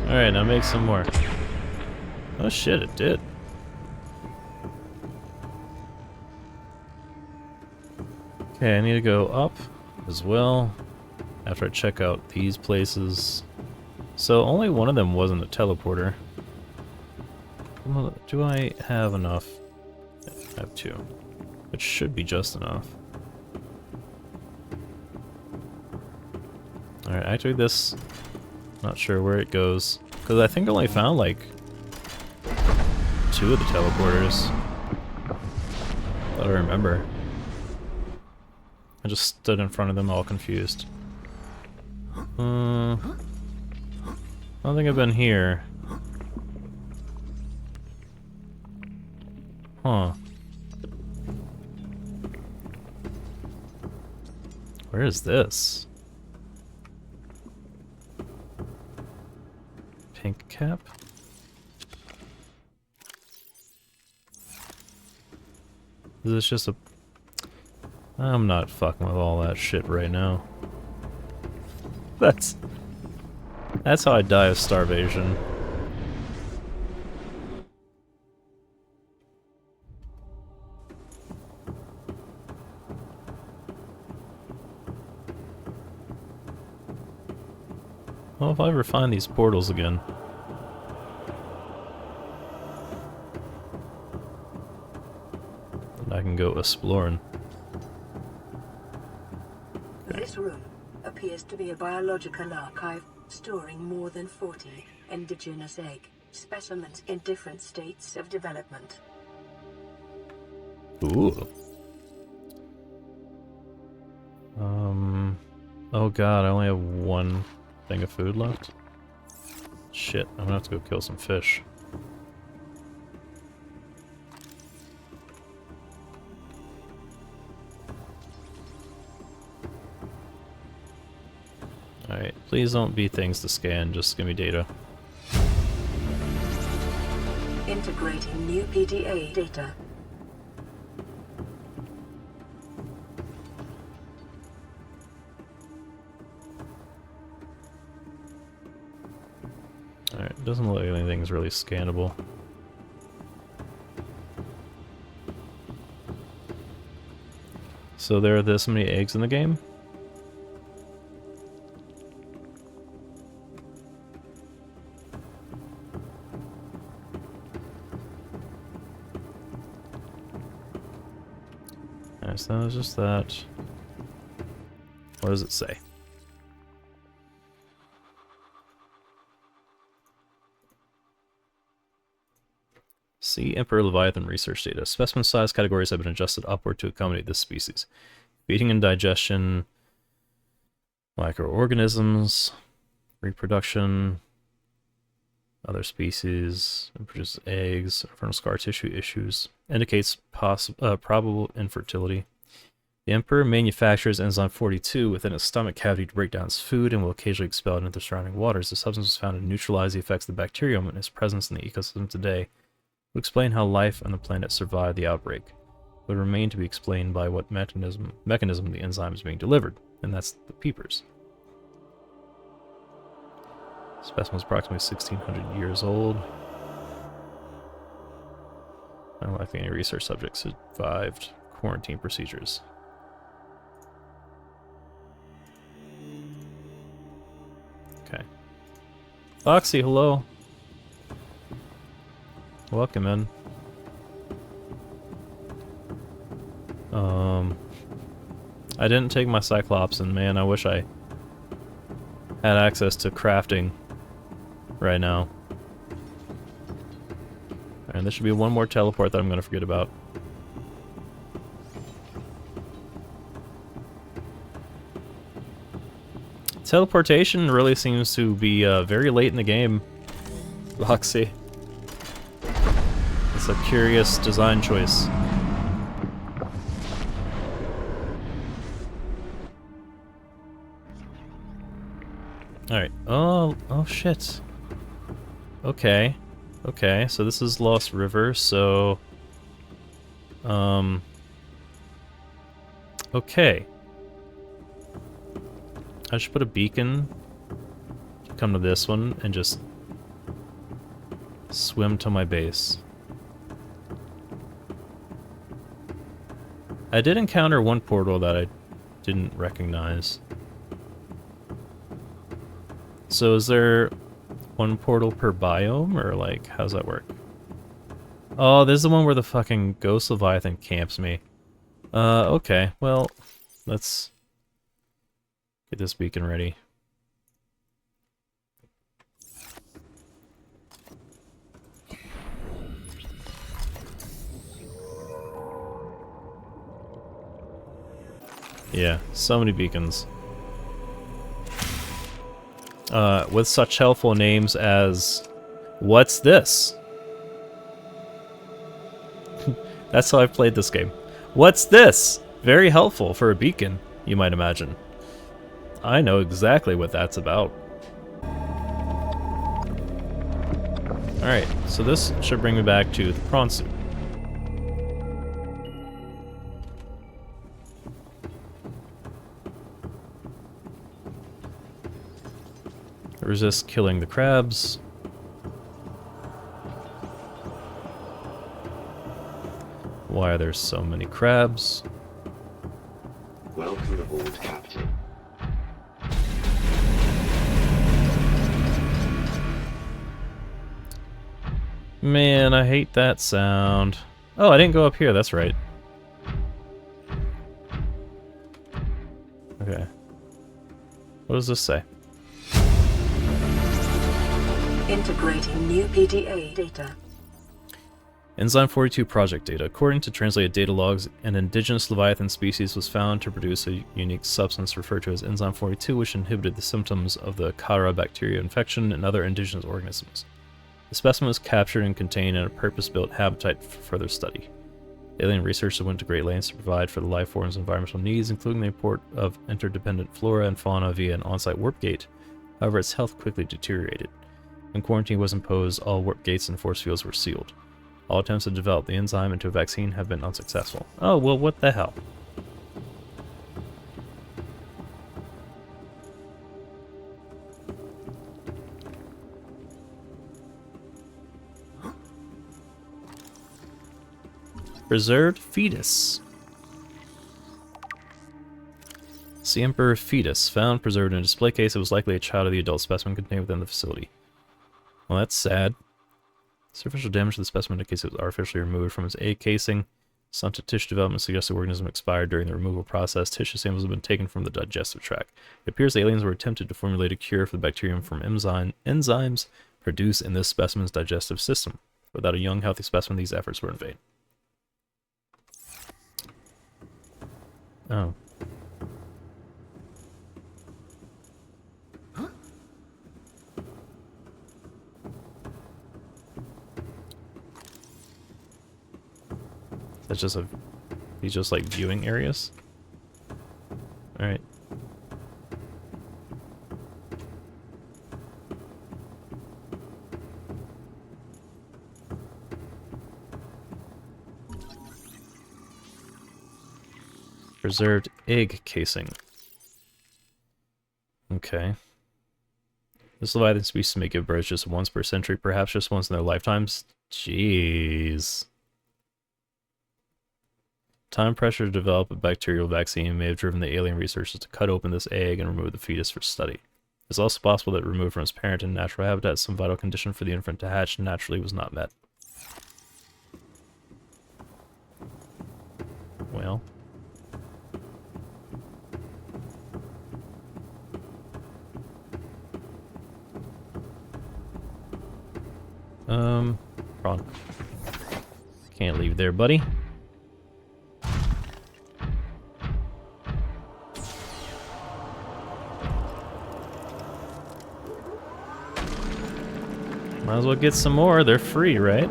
Alright, now make some more. Oh shit, it did. Okay, I need to go up as well after I check out these places. So only one of them wasn't a teleporter. Do I have enough? I have two, which should be just enough. Alright, activate this. Not sure where it goes, because I think I only found like 2 of the teleporters that I remember. I just stood in front of them all confused. I don't think I've been here. Huh. Where is this? Pink cap? Is this just a... I'm not fucking with all that shit right now. That's how I die of starvation. Well, if I ever find these portals again. Then I can go exploring. This room appears to be a biological archive storing more than 40 indigenous egg specimens in different states of development. Ooh. Oh god, I only have one thing of food left. Shit, I'm gonna have to go kill some fish. Alright, please don't be things to scan, just give me data. Integrating new PDA data. Alright, doesn't look like anything's really scannable. So there are this many eggs in the game? Alright, so that was just that. What does it say? See Emperor Leviathan research data. Specimen size categories have been adjusted upward to accommodate this species. Feeding and digestion, microorganisms, reproduction, other species, and produce eggs, infernal scar tissue issues, indicates probable infertility. The Emperor manufactures enzyme 42 within its stomach cavity to break down its food and will occasionally expel it into the surrounding waters. The substance was found to neutralize the effects of the bacterium and its presence in the ecosystem today. To explain how life on the planet survived the outbreak would remain to be explained by what mechanism the enzyme is being delivered, and that's the peepers. The specimen was approximately 1,600 years old. Unlikely any research subjects survived quarantine procedures. Okay. Foxy, hello. Welcome in. I didn't take my Cyclops, and man, I wish I had access to crafting right now. And there should be one more teleport that I'm gonna forget about. Teleportation really seems to be very late in the game, Roxy. It's a curious design choice. Alright. Oh shit. Okay. Okay, so this is Lost River, so... Okay. I should put a beacon, come to this one, and just swim to my base. I did encounter one portal that I didn't recognize. So is there one portal per biome, or like, how's that work? Oh, this is the one where the fucking Ghost Leviathan camps me. Okay, well, let's get this beacon ready. Yeah, so many beacons. With such helpful names as... What's this? That's how I've played this game. What's this? Very helpful for a beacon, you might imagine. I know exactly what that's about. Alright, so this should bring me back to the prawn suit. Resist killing the crabs. Why are there so many crabs? Welcome aboard, Captain. Man, I hate that sound. Oh, I didn't go up here, that's right. Okay. What does this say? Integrating new PDA data. Enzyme 42 project data. According to translated data logs, an indigenous Leviathan species was found to produce a unique substance referred to as Enzyme 42, which inhibited the symptoms of the Kara bacteria infection in other indigenous organisms. The specimen was captured and contained in a purpose-built habitat for further study. Alien researchers went to great lengths to provide for the life form's environmental needs, including the import of interdependent flora and fauna via an on-site warp gate. However, its health quickly deteriorated. When quarantine was imposed, all warp gates and force fields were sealed. All attempts to develop the enzyme into a vaccine have been unsuccessful. Oh, well, what the hell? Preserved fetus. It's the Emperor Fetus, found preserved in a display case. It was likely a child of the adult specimen contained within the facility. Well, that's sad. Superficial damage to the specimen indicates it was artificially removed from its egg casing. Some tissue development suggests the organism expired during the removal process. Tissue samples have been taken from the digestive tract. It appears the aliens were attempted to formulate a cure for the bacterium from enzymes produced in this specimen's digestive system. Without a young, healthy specimen, these efforts were in vain. Oh. That's just these just like viewing areas? Alright. Preserved egg casing. Okay. This Leviathan species may give birth just once per century, perhaps just once in their lifetimes. Jeez. Time pressure to develop a bacterial vaccine may have driven the alien researchers to cut open this egg and remove the fetus for study. It's also possible that removed from its parent in natural habitat, some vital condition for the infant to hatch naturally was not met. Well. Wrong. Can't leave there, buddy. Might as well get some more. They're free, right?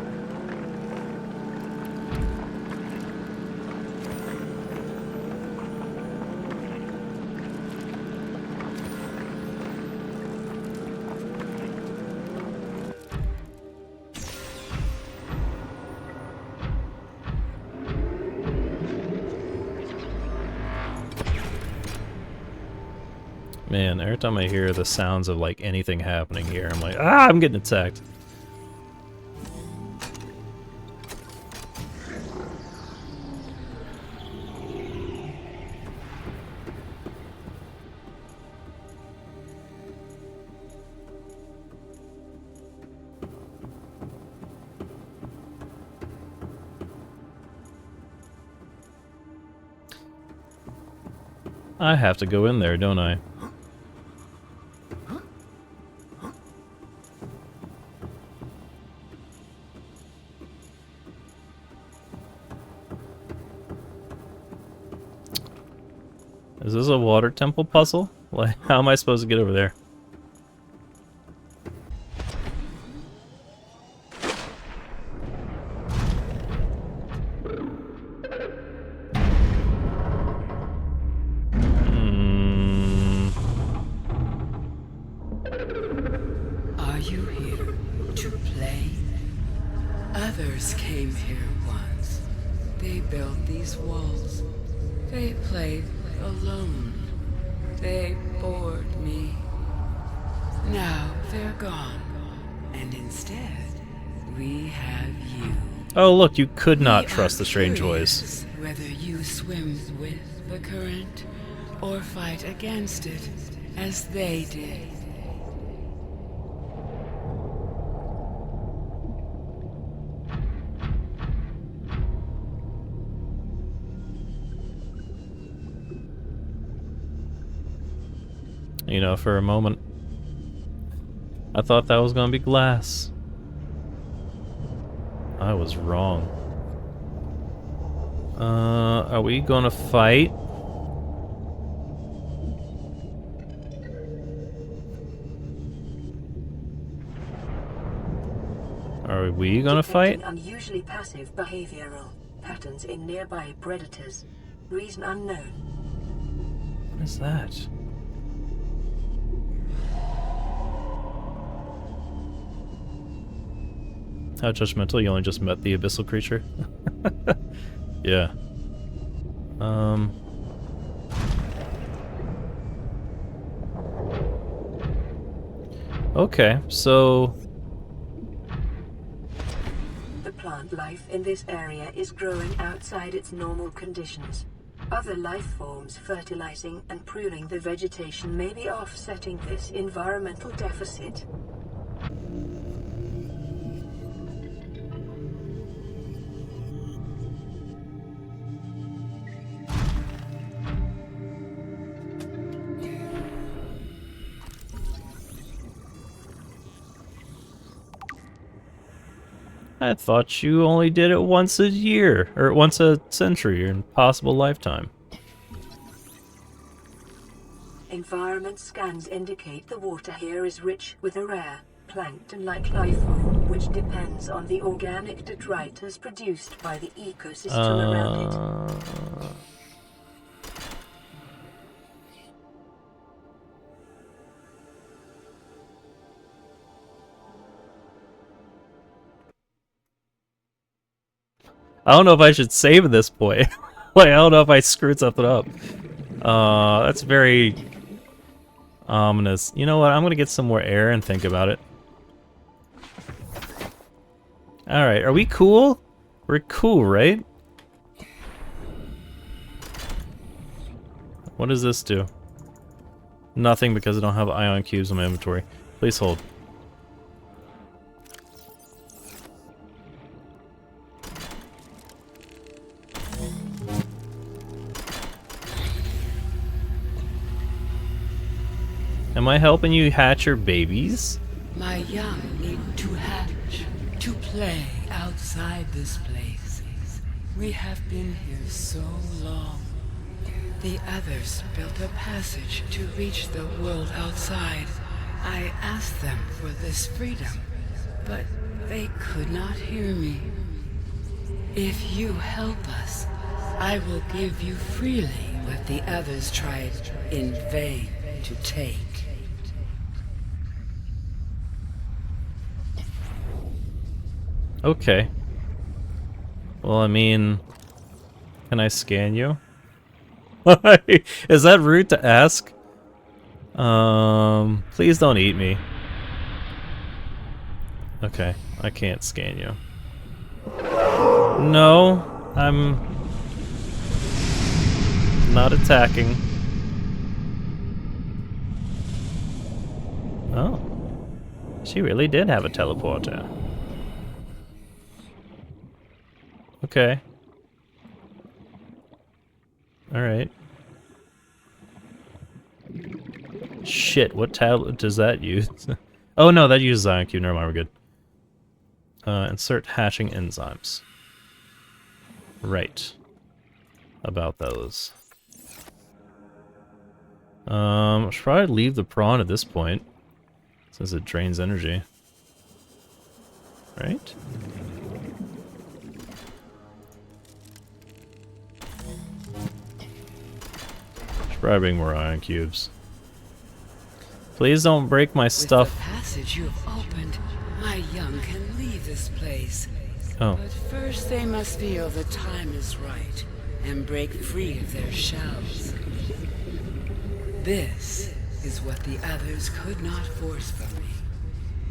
Man, every time I hear the sounds of like anything happening here, I'm like, ah, I'm getting attacked. I have to go in there, don't I? Is this a water temple puzzle? Like, how am I supposed to get over there? Are you here to play? Others came here once. They built these walls. They played alone. They bored me. Now they're gone. And instead, we have you. Oh, look, you could not We trust are the strange curious voice. whether you swim with the current or fight against it, as they did. You know, for a moment, I thought that was gonna be glass. I was wrong. Are we gonna fight? Are we gonna fight? Detecting unusually passive behavioral patterns in nearby predators. Reason unknown. What is that? How judgmental, you only just met the abyssal creature? Yeah. Okay, so... The plant life in this area is growing outside its normal conditions. Other life forms fertilizing and pruning the vegetation may be offsetting this environmental deficit. I thought you only did it once a year, or once a century, or in possible lifetime. Environment scans indicate the water here is rich with a rare, plankton-like life form, which depends on the organic detritus produced by the ecosystem around it. I don't know if I should save at this point. Like, I don't know if I screwed something up. That's very ominous. You know what? I'm gonna get some more air and think about it. Alright, are we cool? We're cool, right? What does this do? Nothing, because I don't have ion cubes in my inventory. Please hold. Am I helping you hatch your babies? My young need to hatch, to play outside this place. We have been here so long. The others built a passage to reach the world outside. I asked them for this freedom, but they could not hear me. If you help us, I will give you freely what the others tried in vain to take. Okay. Well, I mean, can I scan you? Is that rude to ask? Please don't eat me. Okay, I can't scan you. No, I'm not attacking. Oh, she really did have a teleporter. Okay. Alright. Shit, what tablet does that use? Oh no, that uses ion cube. Never mind, we're good. Insert hatching enzymes. Right. About those. I should probably leave the prawn at this point, since it drains energy. Right? Should probably bring more ion cubes. Please don't break my stuff. With the passage you have opened, my young can leave this place. Oh. But first they must feel the time is right and break free of their shells. This is what the others could not force from me.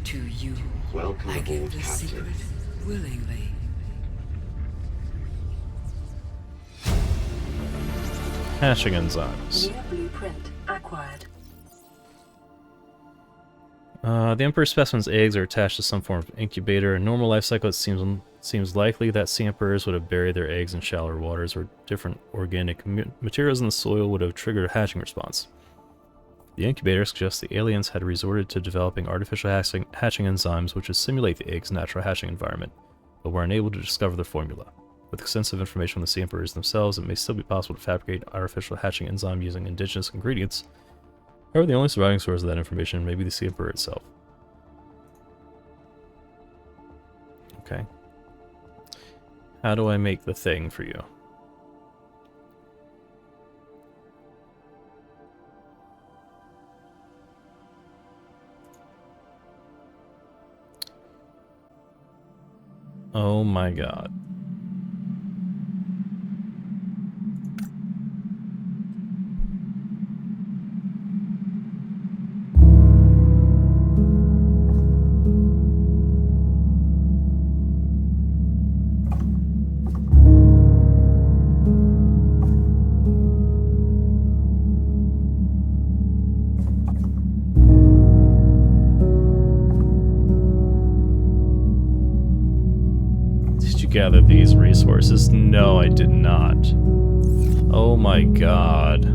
To you, Welcome I give aboard, the Captain. secret willingly. Hatching enzymes. New blueprint acquired. The Emperor specimen's eggs are attached to some form of incubator. In normal life cycle, it seems likely that sea emperors would have buried their eggs in shallower waters, or different organic materials in the soil would have triggered a hatching response. The incubator suggests the aliens had resorted to developing artificial hatching enzymes which would simulate the egg's natural hatching environment, but were unable to discover their formula. With extensive information on the sea emperors themselves, it may still be possible to fabricate artificial hatching enzyme using indigenous ingredients. However, the only surviving source of that information may be the sea emperor itself. Okay. How do I make the thing for you? Oh my god. Gather these resources? No, I did not. Oh my god.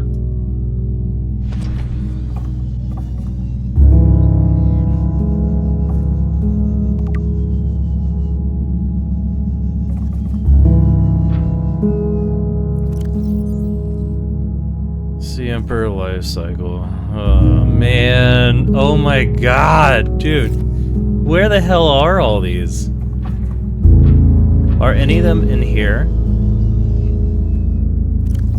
See Emperor Lifecycle. Oh man. Oh my god, dude. Where the hell are all these? Are any of them in here?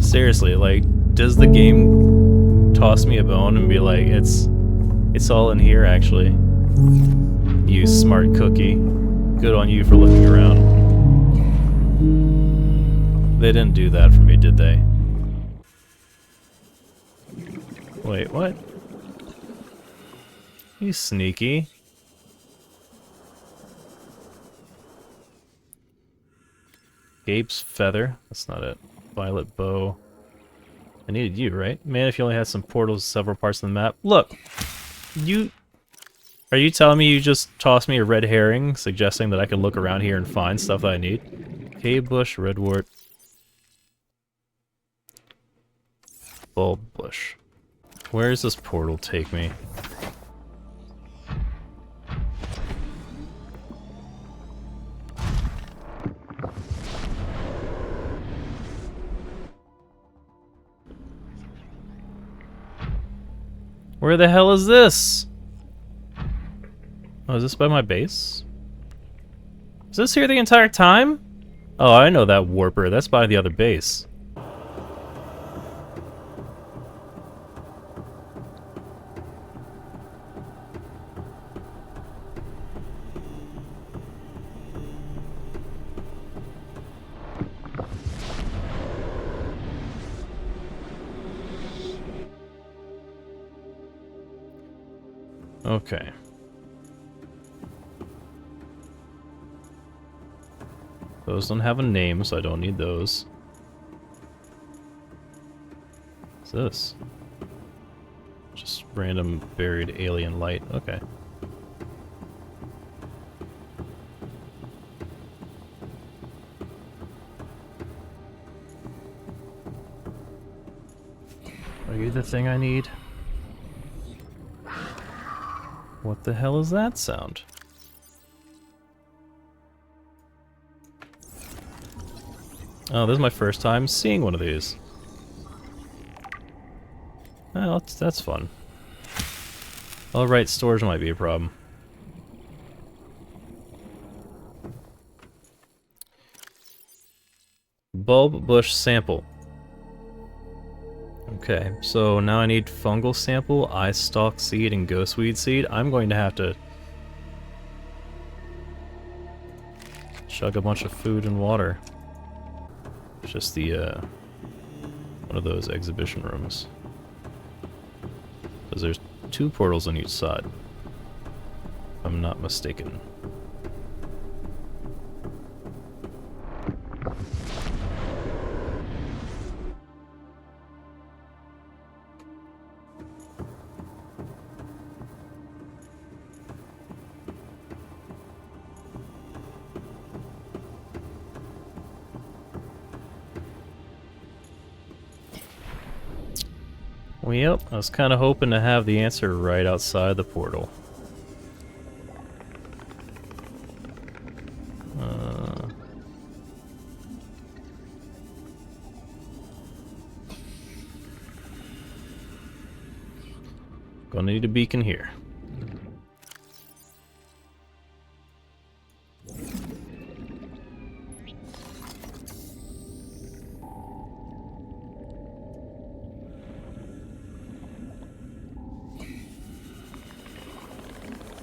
Seriously, like, does the game toss me a bone and be like, it's all in here, actually? You smart cookie. Good on you for looking around. They didn't do that for me, did they? Wait, what? You sneaky. Gabe's feather. That's not it. Violet bow. I needed you, right? Man, if you only had some portals in several parts of the map. Look! You... Are you telling me you just tossed me a red herring, suggesting that I can look around here and find stuff that I need? Cave bush, redwort. Bulb bush. Where does this portal take me? Where the hell is this? Oh, is this by my base? Is this here the entire time? Oh, I know that warper. That's by the other base. Okay. Those don't have a name, so I don't need those. What's this? Just random buried alien light. Okay. Are you the thing I need? What the hell is that sound? Oh, this is my first time seeing one of these. Well, that's fun. Oh, right, storage might be a problem. Bulb bush sample. Okay, so now I need fungal sample, eye stalk seed, and ghostweed seed. I'm going to have to chug a bunch of food and water. It's just the one of those exhibition rooms. Because there's 2 portals on each side. If I'm not mistaken. Well, yep, I was kind of hoping to have the answer right outside the portal. Gonna need a beacon here.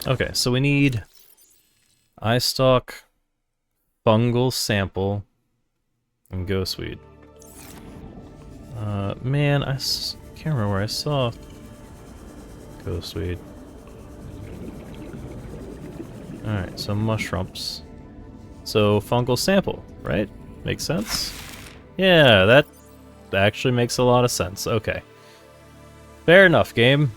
Okay, so we need Stalk, Fungal Sample, and Ghostweed. Man, I can't remember where I saw Ghostweed. Alright, so mushrooms. So Fungal Sample, right? Makes sense? Yeah, that actually makes a lot of sense. Okay. Fair enough, game.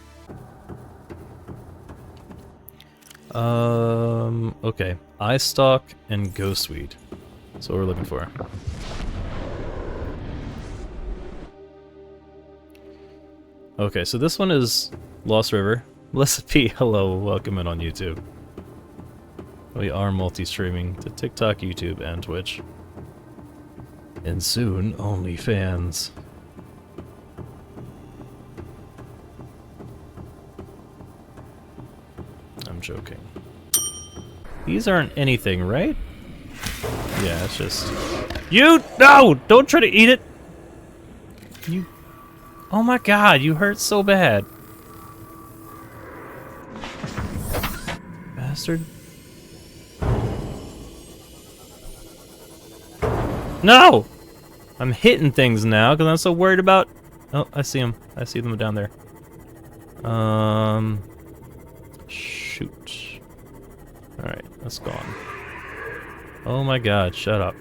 Okay. Stalk and Ghostweed. That's what we're looking for. Okay, so this one is Lost River. Melissa P, hello, welcome in on YouTube. We are multi-streaming to TikTok, YouTube, and Twitch. And soon, OnlyFans. I'm joking. These aren't anything, right? Yeah, it's just... No! Don't try to eat it! You... Oh my god, you hurt so bad. Bastard. No! I'm hitting things now because I'm so worried about... Oh, I see them. I see them down there. Shoot. Alright, that's gone. Oh my god, shut up.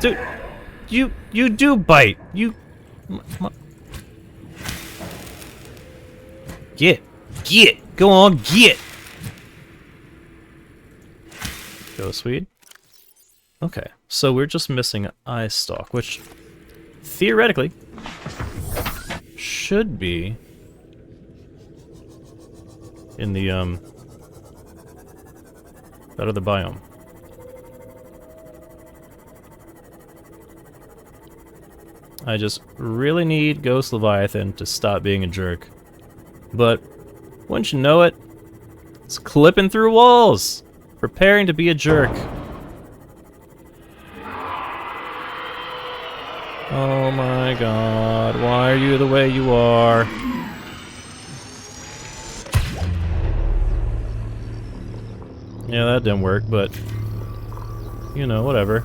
Dude, you do bite. You... Get. Go on, get. Ghostweed. Okay, so we're just missing Stalk, which theoretically should be in the out of the biome. I just really need Ghost Leviathan to stop being a jerk. But wouldn't you know it, it's clipping through walls, preparing to be a jerk. Oh my god, why are you the way you are? Yeah, that didn't work, but... you know, whatever.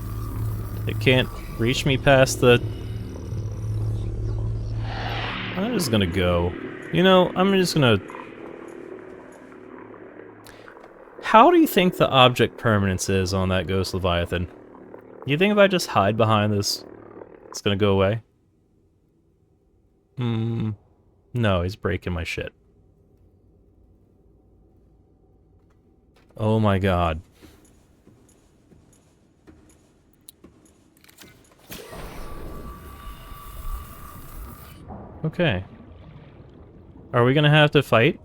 It can't reach me past the... I'm just gonna go. You know, I'm just gonna... How do you think the object permanence is on that Ghost Leviathan? You think if I just hide behind this, it's gonna go away? No, he's breaking my shit. Oh my god. Okay. Are we gonna have to fight?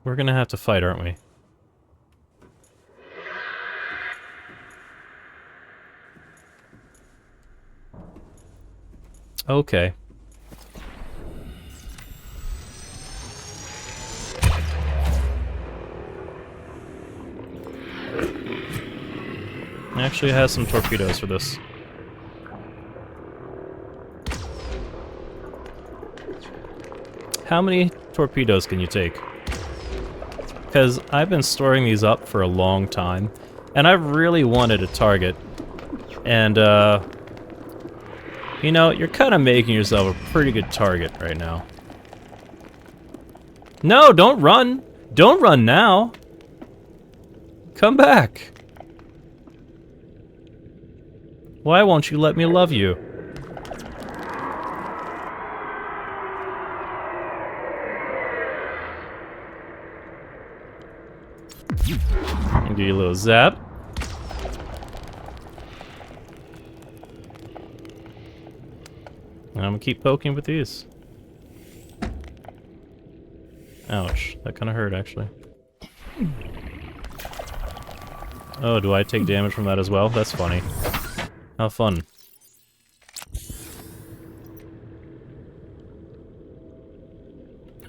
We're gonna have to fight, aren't we? Okay. Actually, it has some torpedoes for this. How many torpedoes can you take? Because I've been storing these up for a long time, and I've really wanted a target. And, You know, you're kind of making yourself a pretty good target right now. No, don't run! Don't run now! Come back! Why won't you let me love you? I'll give you a little zap. And I'm gonna keep poking with these. Ouch, that kind of hurt actually. Oh, do I take damage from that as well? That's funny. How fun.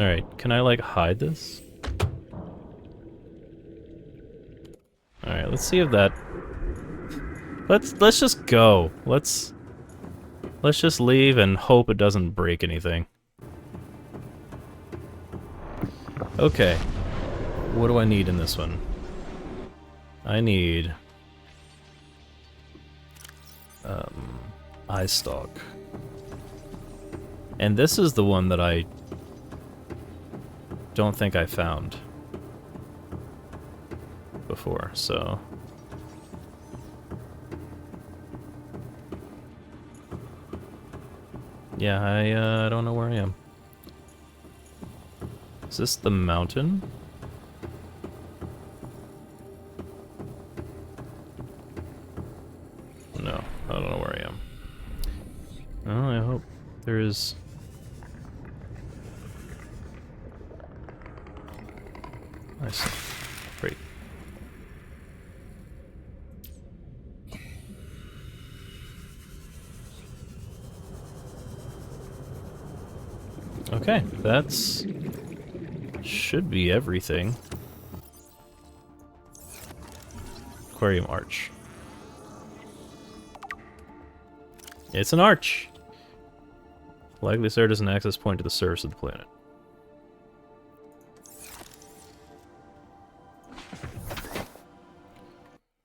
Alright, can I like hide this? Alright, let's see if that... Let's just go. Let's just leave and hope it doesn't break anything. Okay. What do I need in this one? I need... eye stalk. And this is the one that I don't think I found before, so... Yeah, I don't know where I am. Is this the mountain? No, I don't know where I am. Oh, I hope there is... I see. Great. Okay, that's... should be everything. Aquarium arch. It's an arch! Likely served as an access point to the surface of the planet.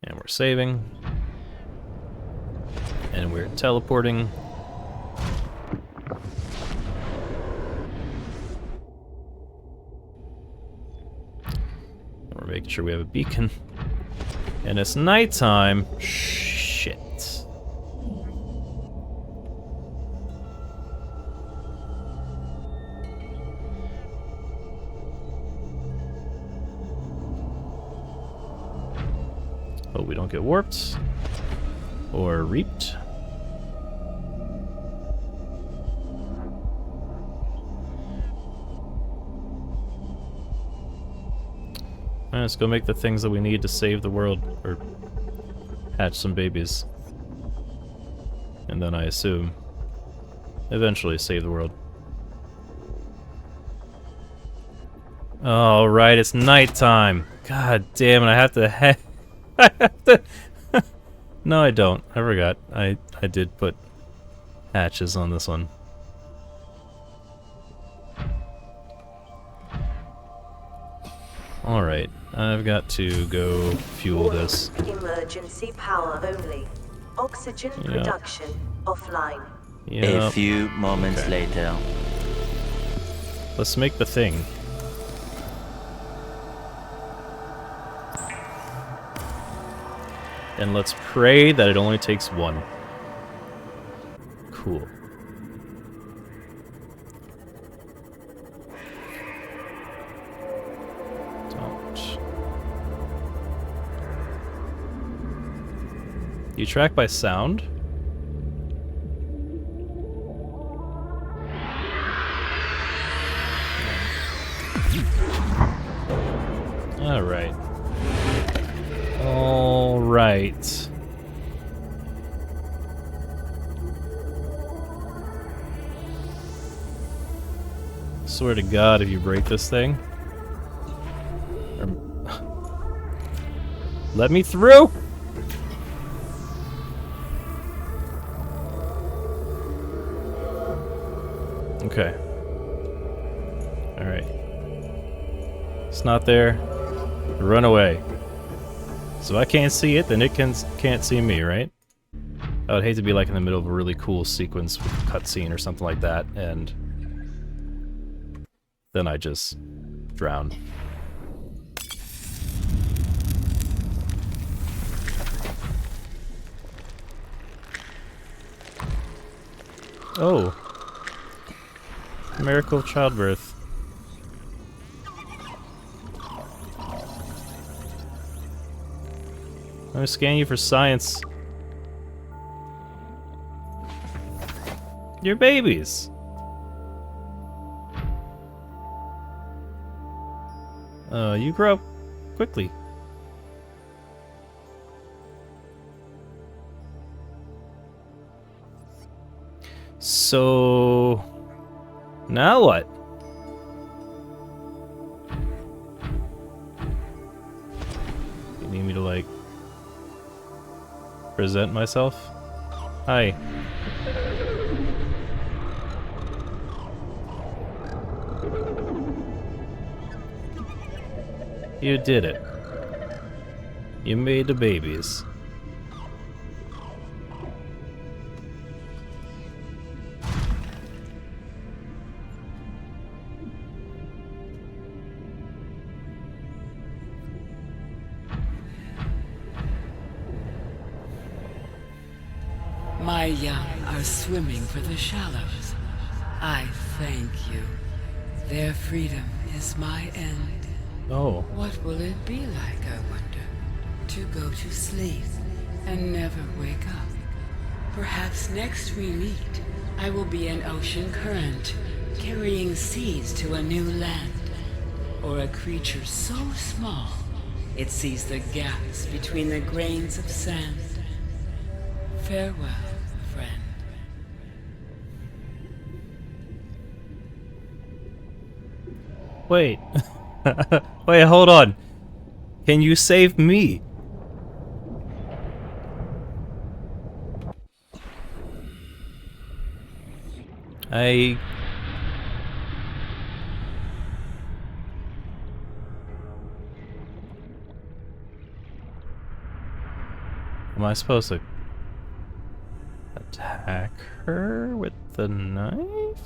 And we're saving. And we're teleporting. And we're making sure we have a beacon. And it's nighttime. Shit. Hope we don't get warped or reaped. Alright, let's go make the things that we need to save the world, or hatch some babies. And then I assume eventually save the world. All right, it's nighttime. God damn it, I have to I have to... No, I don't. I forgot. I did put hatches on this one. Alright, I've got to go fuel this. Emergency power only. Oxygen production offline. Yep. A few moments later. Let's make the thing. And let's pray that it only takes one. Cool. Don't. You track by sound? Alright. Alright. Swear to God, if you break this thing... Let me through! Okay. Alright. It's not there. Run away. So I can't see it, then it can't see me, right? I would hate to be like in the middle of a really cool sequence with a cutscene or something like that, and then I just drown. Oh. Miracle of childbirth. Let me scan you for science. Your babies. You grow up quickly. So now what? You need me to like present myself? Hi. You did it. You made the babies. My young are swimming for the shallows. I thank you. Their freedom is my end. Oh. What will it be like, I wonder, to go to sleep and never wake up? Perhaps next we meet, I will be an ocean current, carrying seeds to a new land. Or a creature so small, it sees the gaps between the grains of sand. Farewell, friend. Wait. Wait, hold on. Can you save me? Am I supposed to attack her with the knife?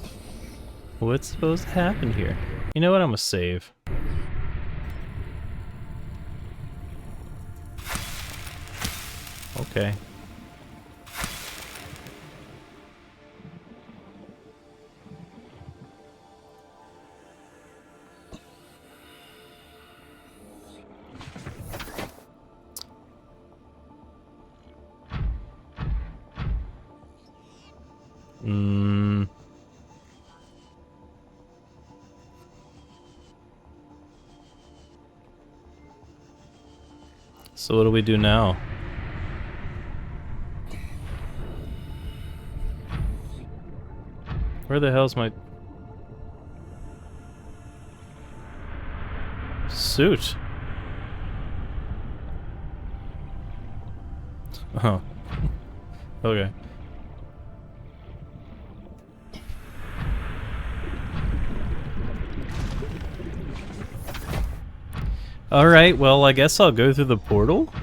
What's supposed to happen here? You know what? I'm gonna save. Okay. So what do we do now? Where the hell's my suit? Oh. Okay. Alright, well, I guess I'll go through the portal.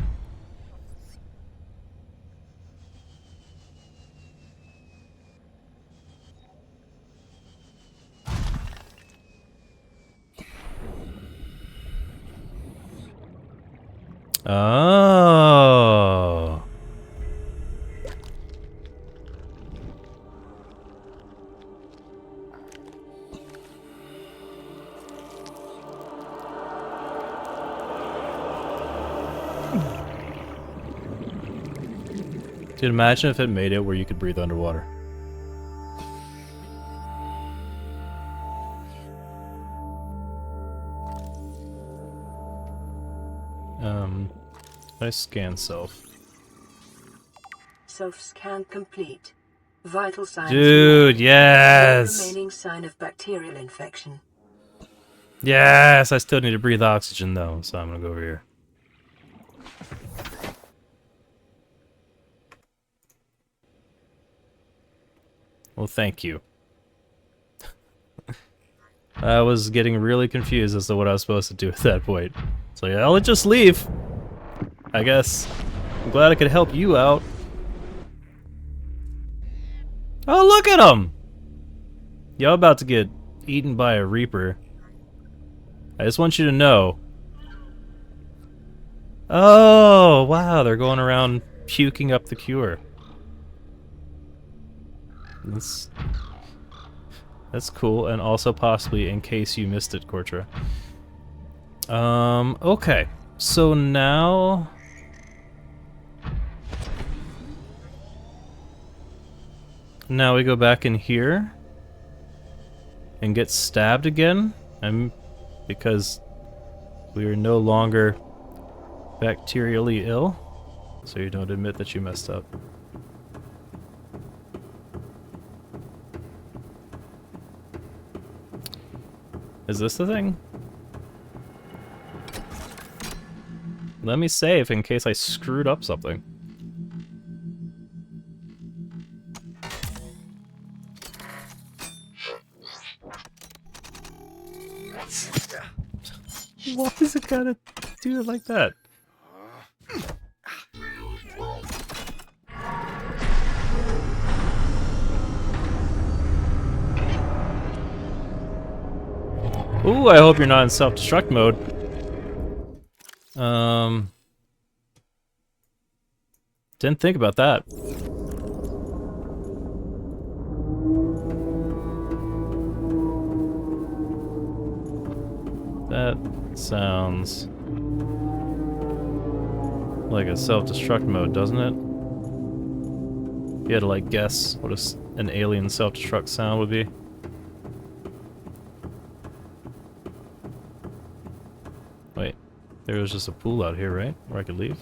Oh. Dude, imagine if it made it where you could breathe underwater. I scan self. Self-scan complete. Vital signs. Dude, yes! No remaining sign of bacterial infection. Yes! I still need to breathe oxygen though, so I'm gonna go over here. Well, thank you. I was getting really confused as to what I was supposed to do at that point. So yeah, I'll just leave. I guess. I'm glad I could help you out. Oh, look at him! Y'all about to get eaten by a Reaper. I just want you to know. Oh, wow, they're going around puking up the cure. That's cool, and also possibly in case you missed it, Kortra. Okay. So now... Now we go back in here and get stabbed again, because we are no longer bacterially ill, so you don't admit that you messed up. Is this the thing? Let me save in case I screwed up something. Why is it gotta do it like that? Ooh, I hope you're not in self-destruct mode. Didn't think about that. That sounds like a self-destruct mode, doesn't it? You had to like guess what an alien self-destruct sound would be. Wait, there was just a pool out here, right? Where I could leave?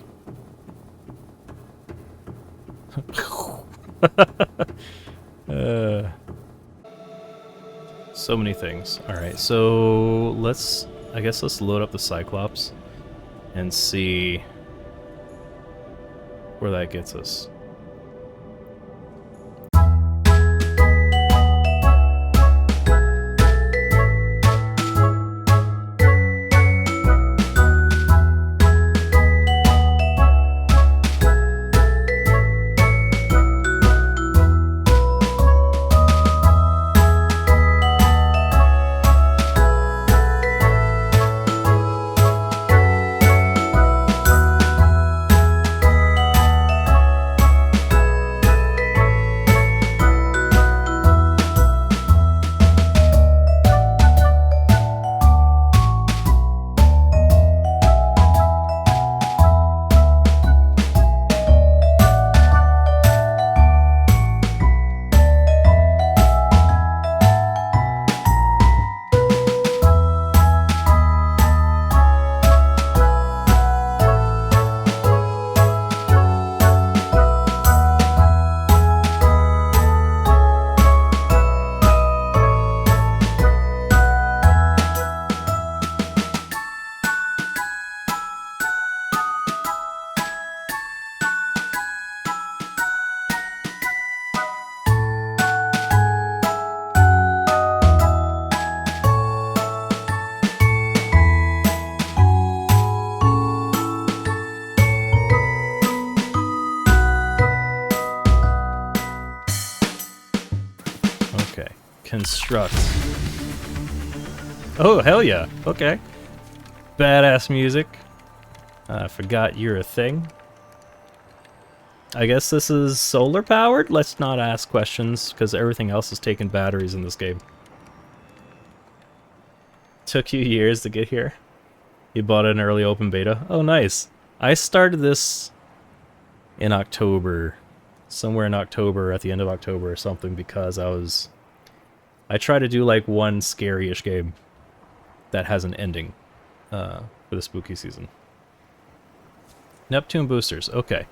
So many things. Alright, so I guess let's load up the Cyclops and see where that gets us. Construct. Oh, hell yeah. Okay. Badass music. I forgot you're a thing. I guess this is solar powered? Let's not ask questions, because everything else is taking batteries in this game. Took you years to get here. You bought an early open beta. Oh, nice. I started this in October. Somewhere in October, at the end of October or something, because I try to do like one scary-ish game that has an ending for the spooky season. Neptune boosters, okay.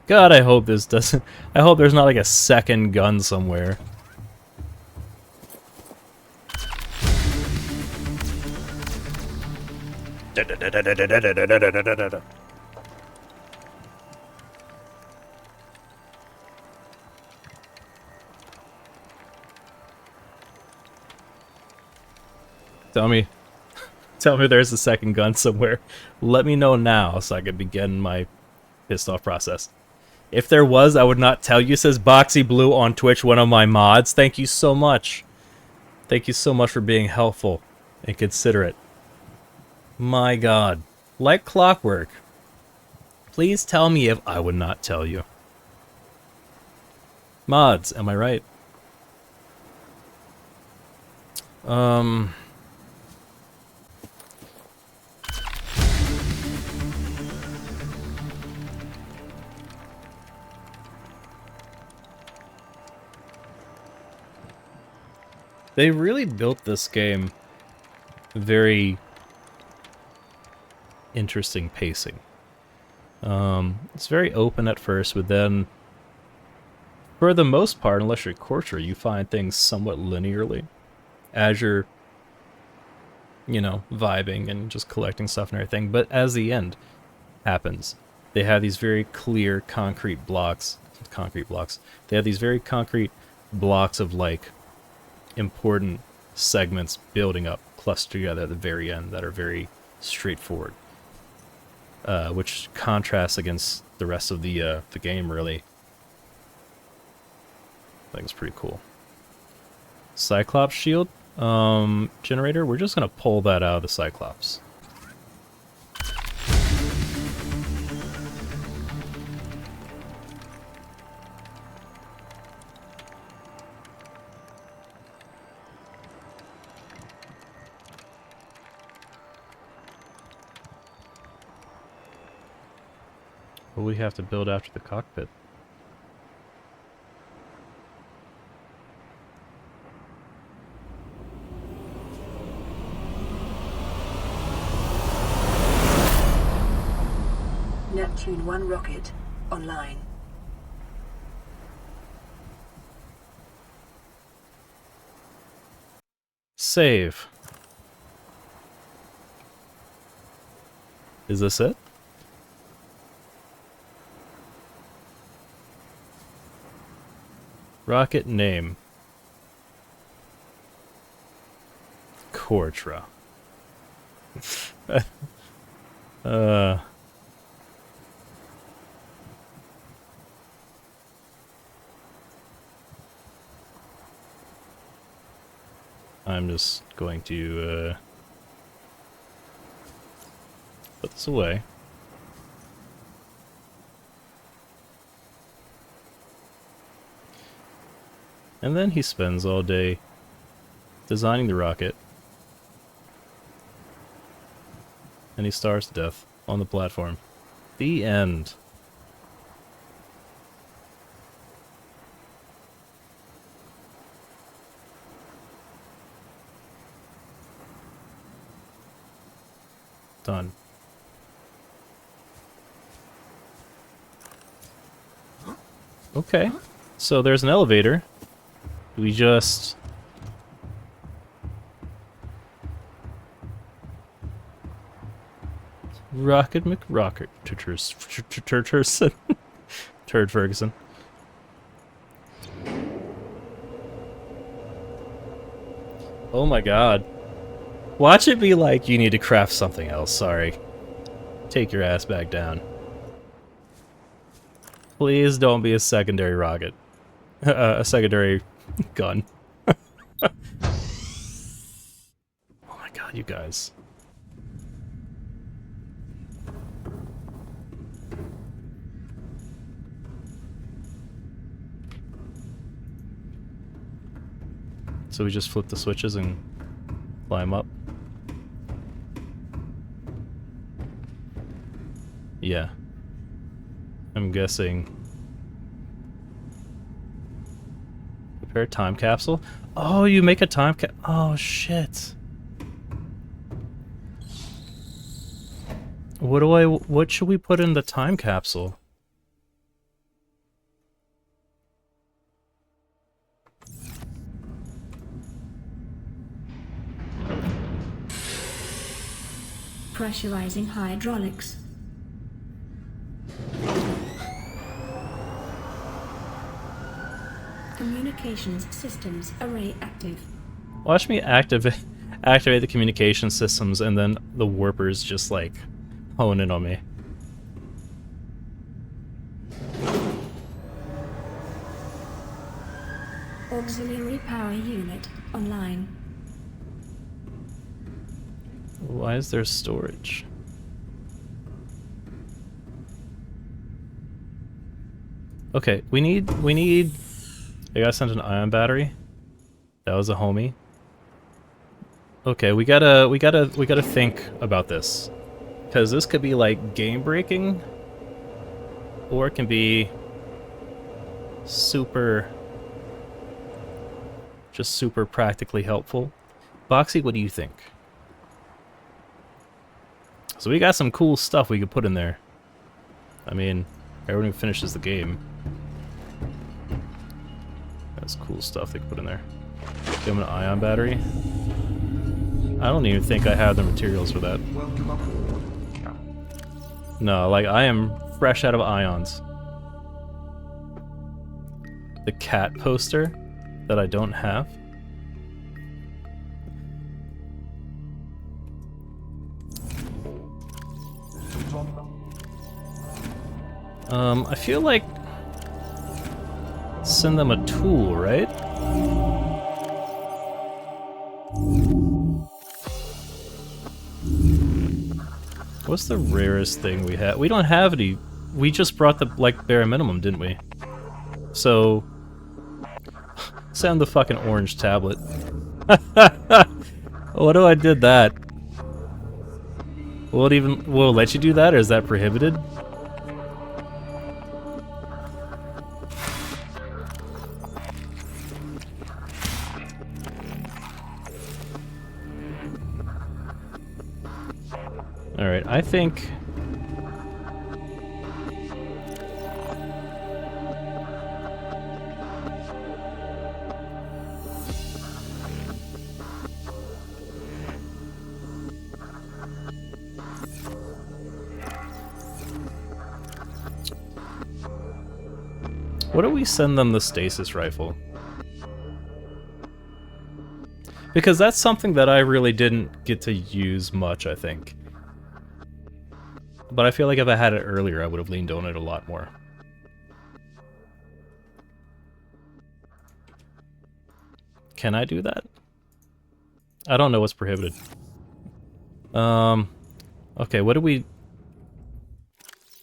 God, I hope this doesn't... I hope there's not like a second gun somewhere. Tell me there's a second gun somewhere. Let me know now so I can begin my pissed off process. If there was, I would not tell you, says Boxy Blue on Twitch, one of my mods. Thank you so much. Thank you so much for being helpful and considerate. My god. Like clockwork. Please tell me if I would not tell you. Mods, am I right? They really built this game very interesting pacing. It's very open at first, but then for the most part, unless you're Corcher, you find things somewhat linearly as you're, you know, vibing and just collecting stuff and everything. But as the end happens, they have these very clear concrete blocks. They have these very concrete blocks of like important segments building up, clustered together at the very end that are very straightforward, which contrasts against the rest of the game. Really, I think it's pretty cool. Cyclops shield generator. We're just gonna pull that out of the Cyclops. What do we have to build after the cockpit? Neptune 1 rocket online. Save. Is this it? Rocket name. Cortra. I'm just going to put this away. And then he spends all day designing the rocket. And he starves to death on the platform. The end. Done. Okay. So there's an elevator. We just... Rocket McRocket. Turd Ferguson. Oh my god. Watch it be like, you need to craft something else, sorry. Take your ass back down. Please don't be a secondary rocket. A secondary gun. Oh my god, you guys. So we just flip the switches and climb up? Yeah. I'm guessing... Prepare a time capsule? Oh, you make a time cap... Oh, shit. What should we put in the time capsule? Pressurizing hydraulics. Communications systems array active. Watch me activate the communication systems and then the warpers just like hone in on me. Auxiliary power unit online. Why is there storage? Okay, we need I got sent an ion battery. That was a homie. Okay, we gotta think about this. Cause this could be like game breaking, or it can be super practically helpful. Boxy, what do you think? So we got some cool stuff we could put in there. I mean, everyone who finishes the game. That's cool stuff they could put in there. Give them an ion battery. I don't even think I have the materials for that. No, like I am fresh out of ions. The cat poster that I don't have. I feel like send them a tool, right? What's the rarest thing we have? We don't have any. We just brought the like bare minimum, didn't we? So send the fucking orange tablet. What do I did that? Will it let you do that, or is that prohibited? Alright, I think... What do we send them the stasis rifle? Because that's something that I really didn't get to use much, I think. But I feel like if I had it earlier, I would have leaned on it a lot more. Can I do that? I don't know what's prohibited. Okay, what did we...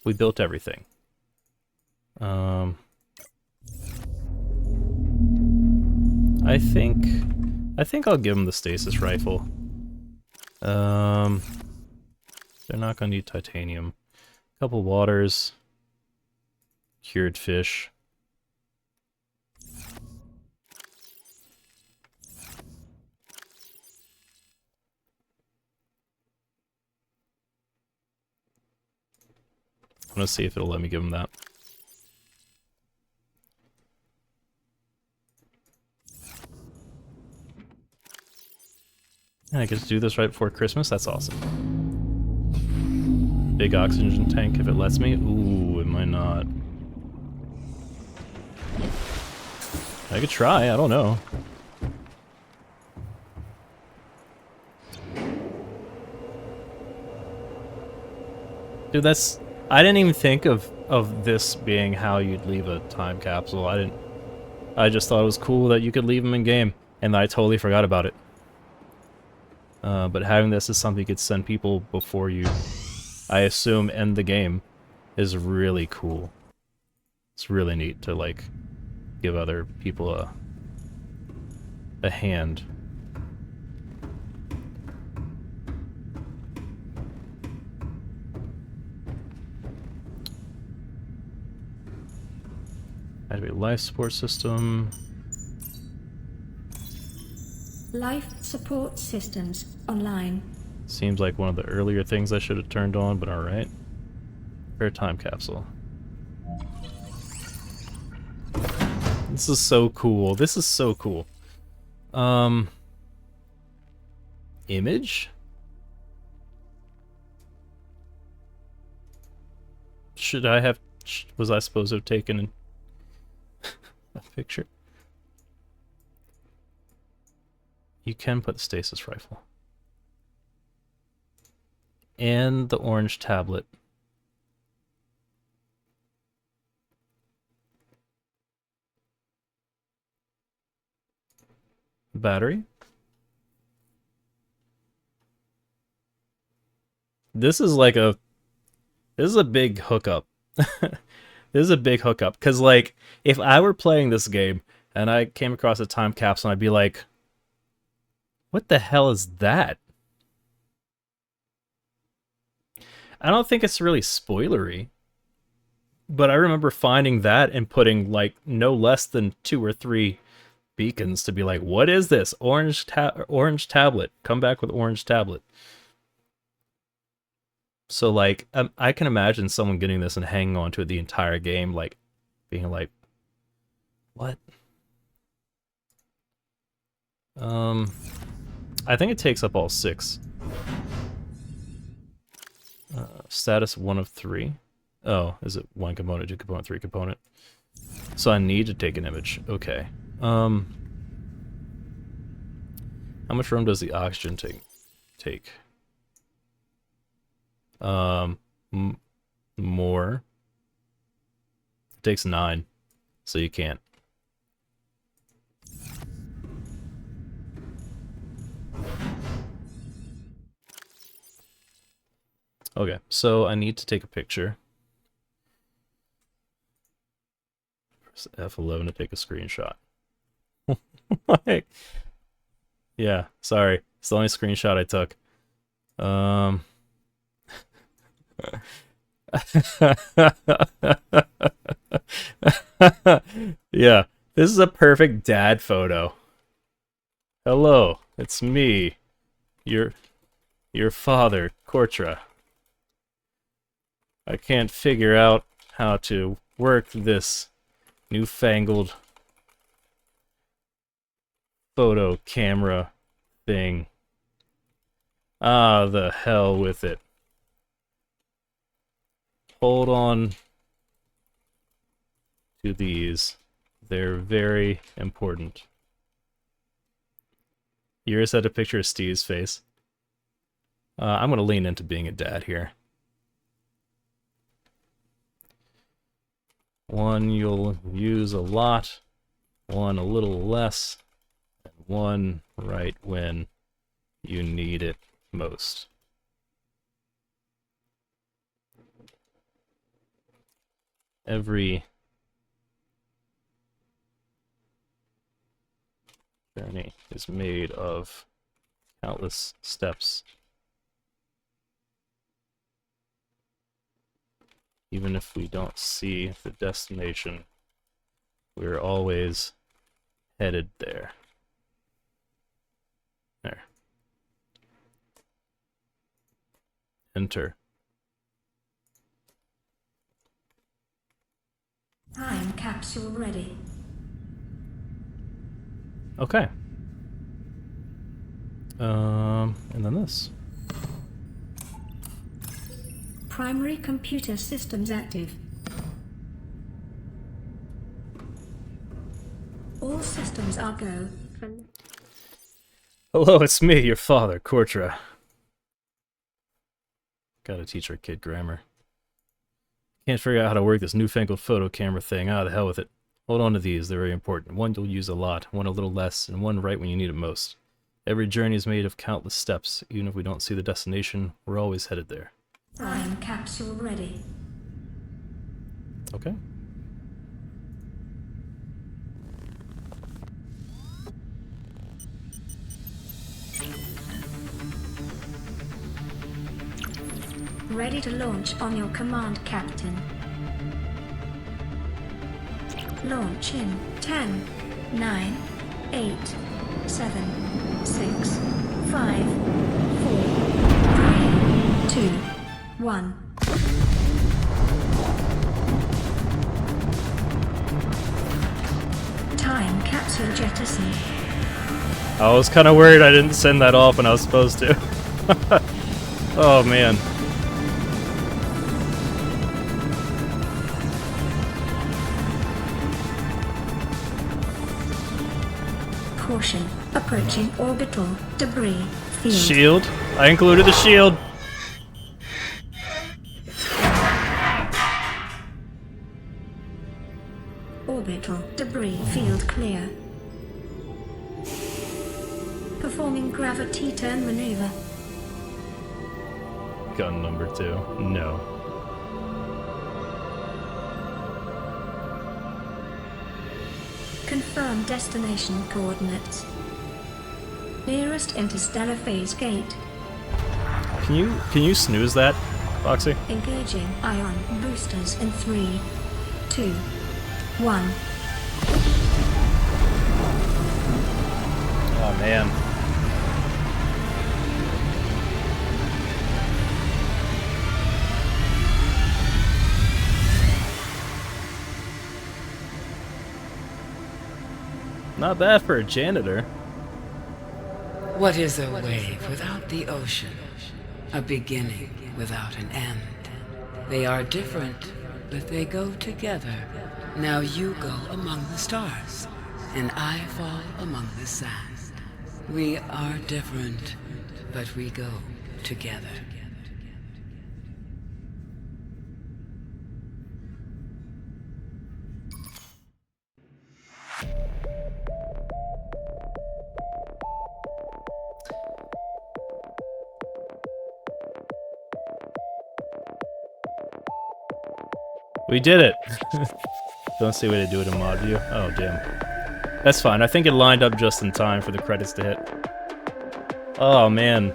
We built everything. I think I'll give him the stasis rifle. They're not gonna need titanium. A couple waters. Cured fish. I'm gonna see if it'll let me give him that. And I get to do this right before Christmas? That's awesome. Big oxygen tank if it lets me. Ooh, it might not. I could try, I don't know. Dude, that's... I didn't even think of this being how you'd leave a time capsule. I just thought it was cool that you could leave them in game, and I totally forgot about it. But having this as something you could send people before you, I assume, end the game, is really cool. It's really neat to, like, give other people a hand. Activate life support system. Life support systems online. Seems like one of the earlier things I should have turned on, but alright. Fair time capsule. This is so cool. This is so cool. Image? Should I have... Was I supposed to have taken a picture? You can put the stasis rifle. And the orange tablet. battery. This is like a... This is a big hookup. This is a big hookup. Because, like, if I were playing this game and I came across a time capsule, I'd be like, what the hell is that? I don't think it's really spoilery. But I remember finding that and putting, like, no less than 2 or 3 beacons to be like, what is this? Orange tablet. Come back with orange tablet. So, like, I can imagine someone getting this and hanging on to it the entire game, like, being like, what? I think it takes up all 6. Status 1 of 3. Oh, is it 1 component, 2 component, 3 component? So I need to take an image. Okay. How much room does the oxygen take? More. It takes 9, so you can't. Okay, so I need to take a picture. Press F11 to take a screenshot. Like, yeah, sorry. It's the only screenshot I took. Yeah, this is a perfect dad photo. Hello, it's me, your father, Kortra. I can't figure out how to work this newfangled photo camera thing. Ah, the hell with it. Hold on to these. They're very important. Eurus had a picture of Steve's face. I'm going to lean into being a dad here. One you'll use a lot, one a little less, and one right when you need it most. Every journey is made of countless steps. Even if we don't see the destination, we're always headed there. There. Enter. Time capsule ready. Okay. And then this. Primary computer systems active. All systems are go. Hello, it's me, your father, Kortra. Gotta teach our kid grammar. Can't figure out how to work this newfangled photo camera thing. Ah, the hell with it. Hold on to these, they're very important. One you'll use a lot, one a little less, and one right when you need it most. Every journey is made of countless steps. Even if we don't see the destination, we're always headed there. Time capsule ready. Okay. Ready to launch on your command, Captain. Launch in 10, 9, 8, 7, 6, 5, 4, 3, 2, 1. Time capsule jettison. I was kind of worried I didn't send that off when I was supposed to. Oh man. Caution, approaching orbital debris field. Shield? I included the shield. Orbital debris field clear. Performing gravity turn maneuver. Gun number 2. No. Confirm destination coordinates. Nearest interstellar phase gate. Can you snooze that, Foxy? Engaging ion boosters in 3, 2, 1. Oh man. Not bad for a janitor. What is a wave without the ocean? A beginning without an end. They are different, but they go together. Now you go among the stars, and I fall among the sand. We are different, but we go together. We did it! Don't see what to do with a mod view. Oh, damn. That's fine. I think it lined up just in time for the credits to hit. Oh, man.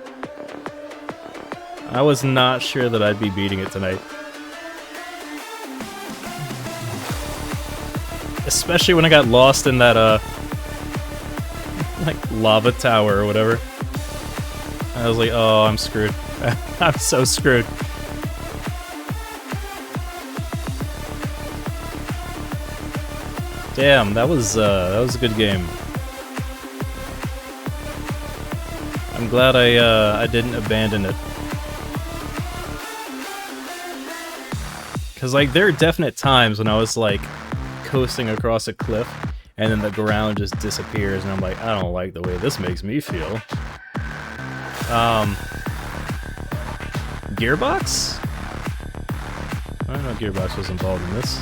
I was not sure that I'd be beating it tonight. Especially when I got lost in that, like, lava tower or whatever. I was like, oh, I'm screwed. I'm so screwed. Damn, that was a good game. I'm glad I didn't abandon it. Cause like there are definite times when I was like coasting across a cliff and then the ground just disappears and I'm like, I don't like the way this makes me feel. Gearbox? I don't know if Gearbox was involved in this.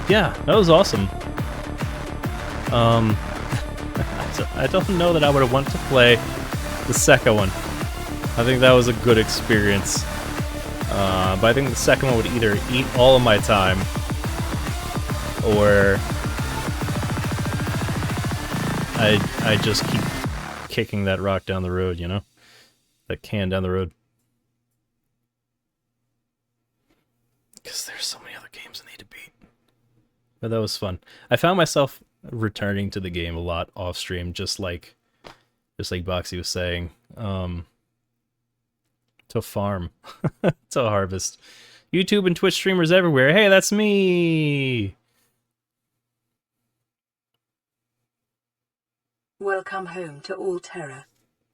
Yeah, that was awesome. I don't know that I would have wanted to play the second one. I think that was a good experience. But I think the second one would either eat all of my time, or I just keep kicking that rock down the road, you know? That can down the road. Because there's so many other games I need to beat. But that was fun. I found myself returning to the game a lot off stream, just like Boxy was saying. To farm. To harvest. YouTube and Twitch streamers everywhere. Hey, that's me! Welcome home to Alterra.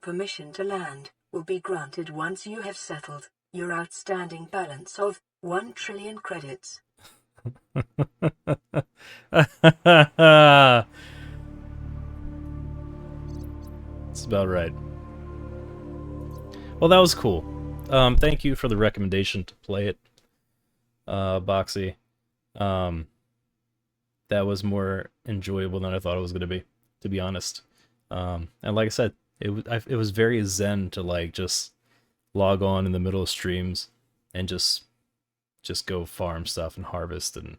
Permission to land will be granted once you have settled your outstanding balance of 1 trillion credits. That's about right. Well, that was cool. Thank you for the recommendation to play it, Boxy. That was more enjoyable than I thought it was going to be honest. And like I said, it was very zen to like just log on in the middle of streams and just go farm stuff and harvest and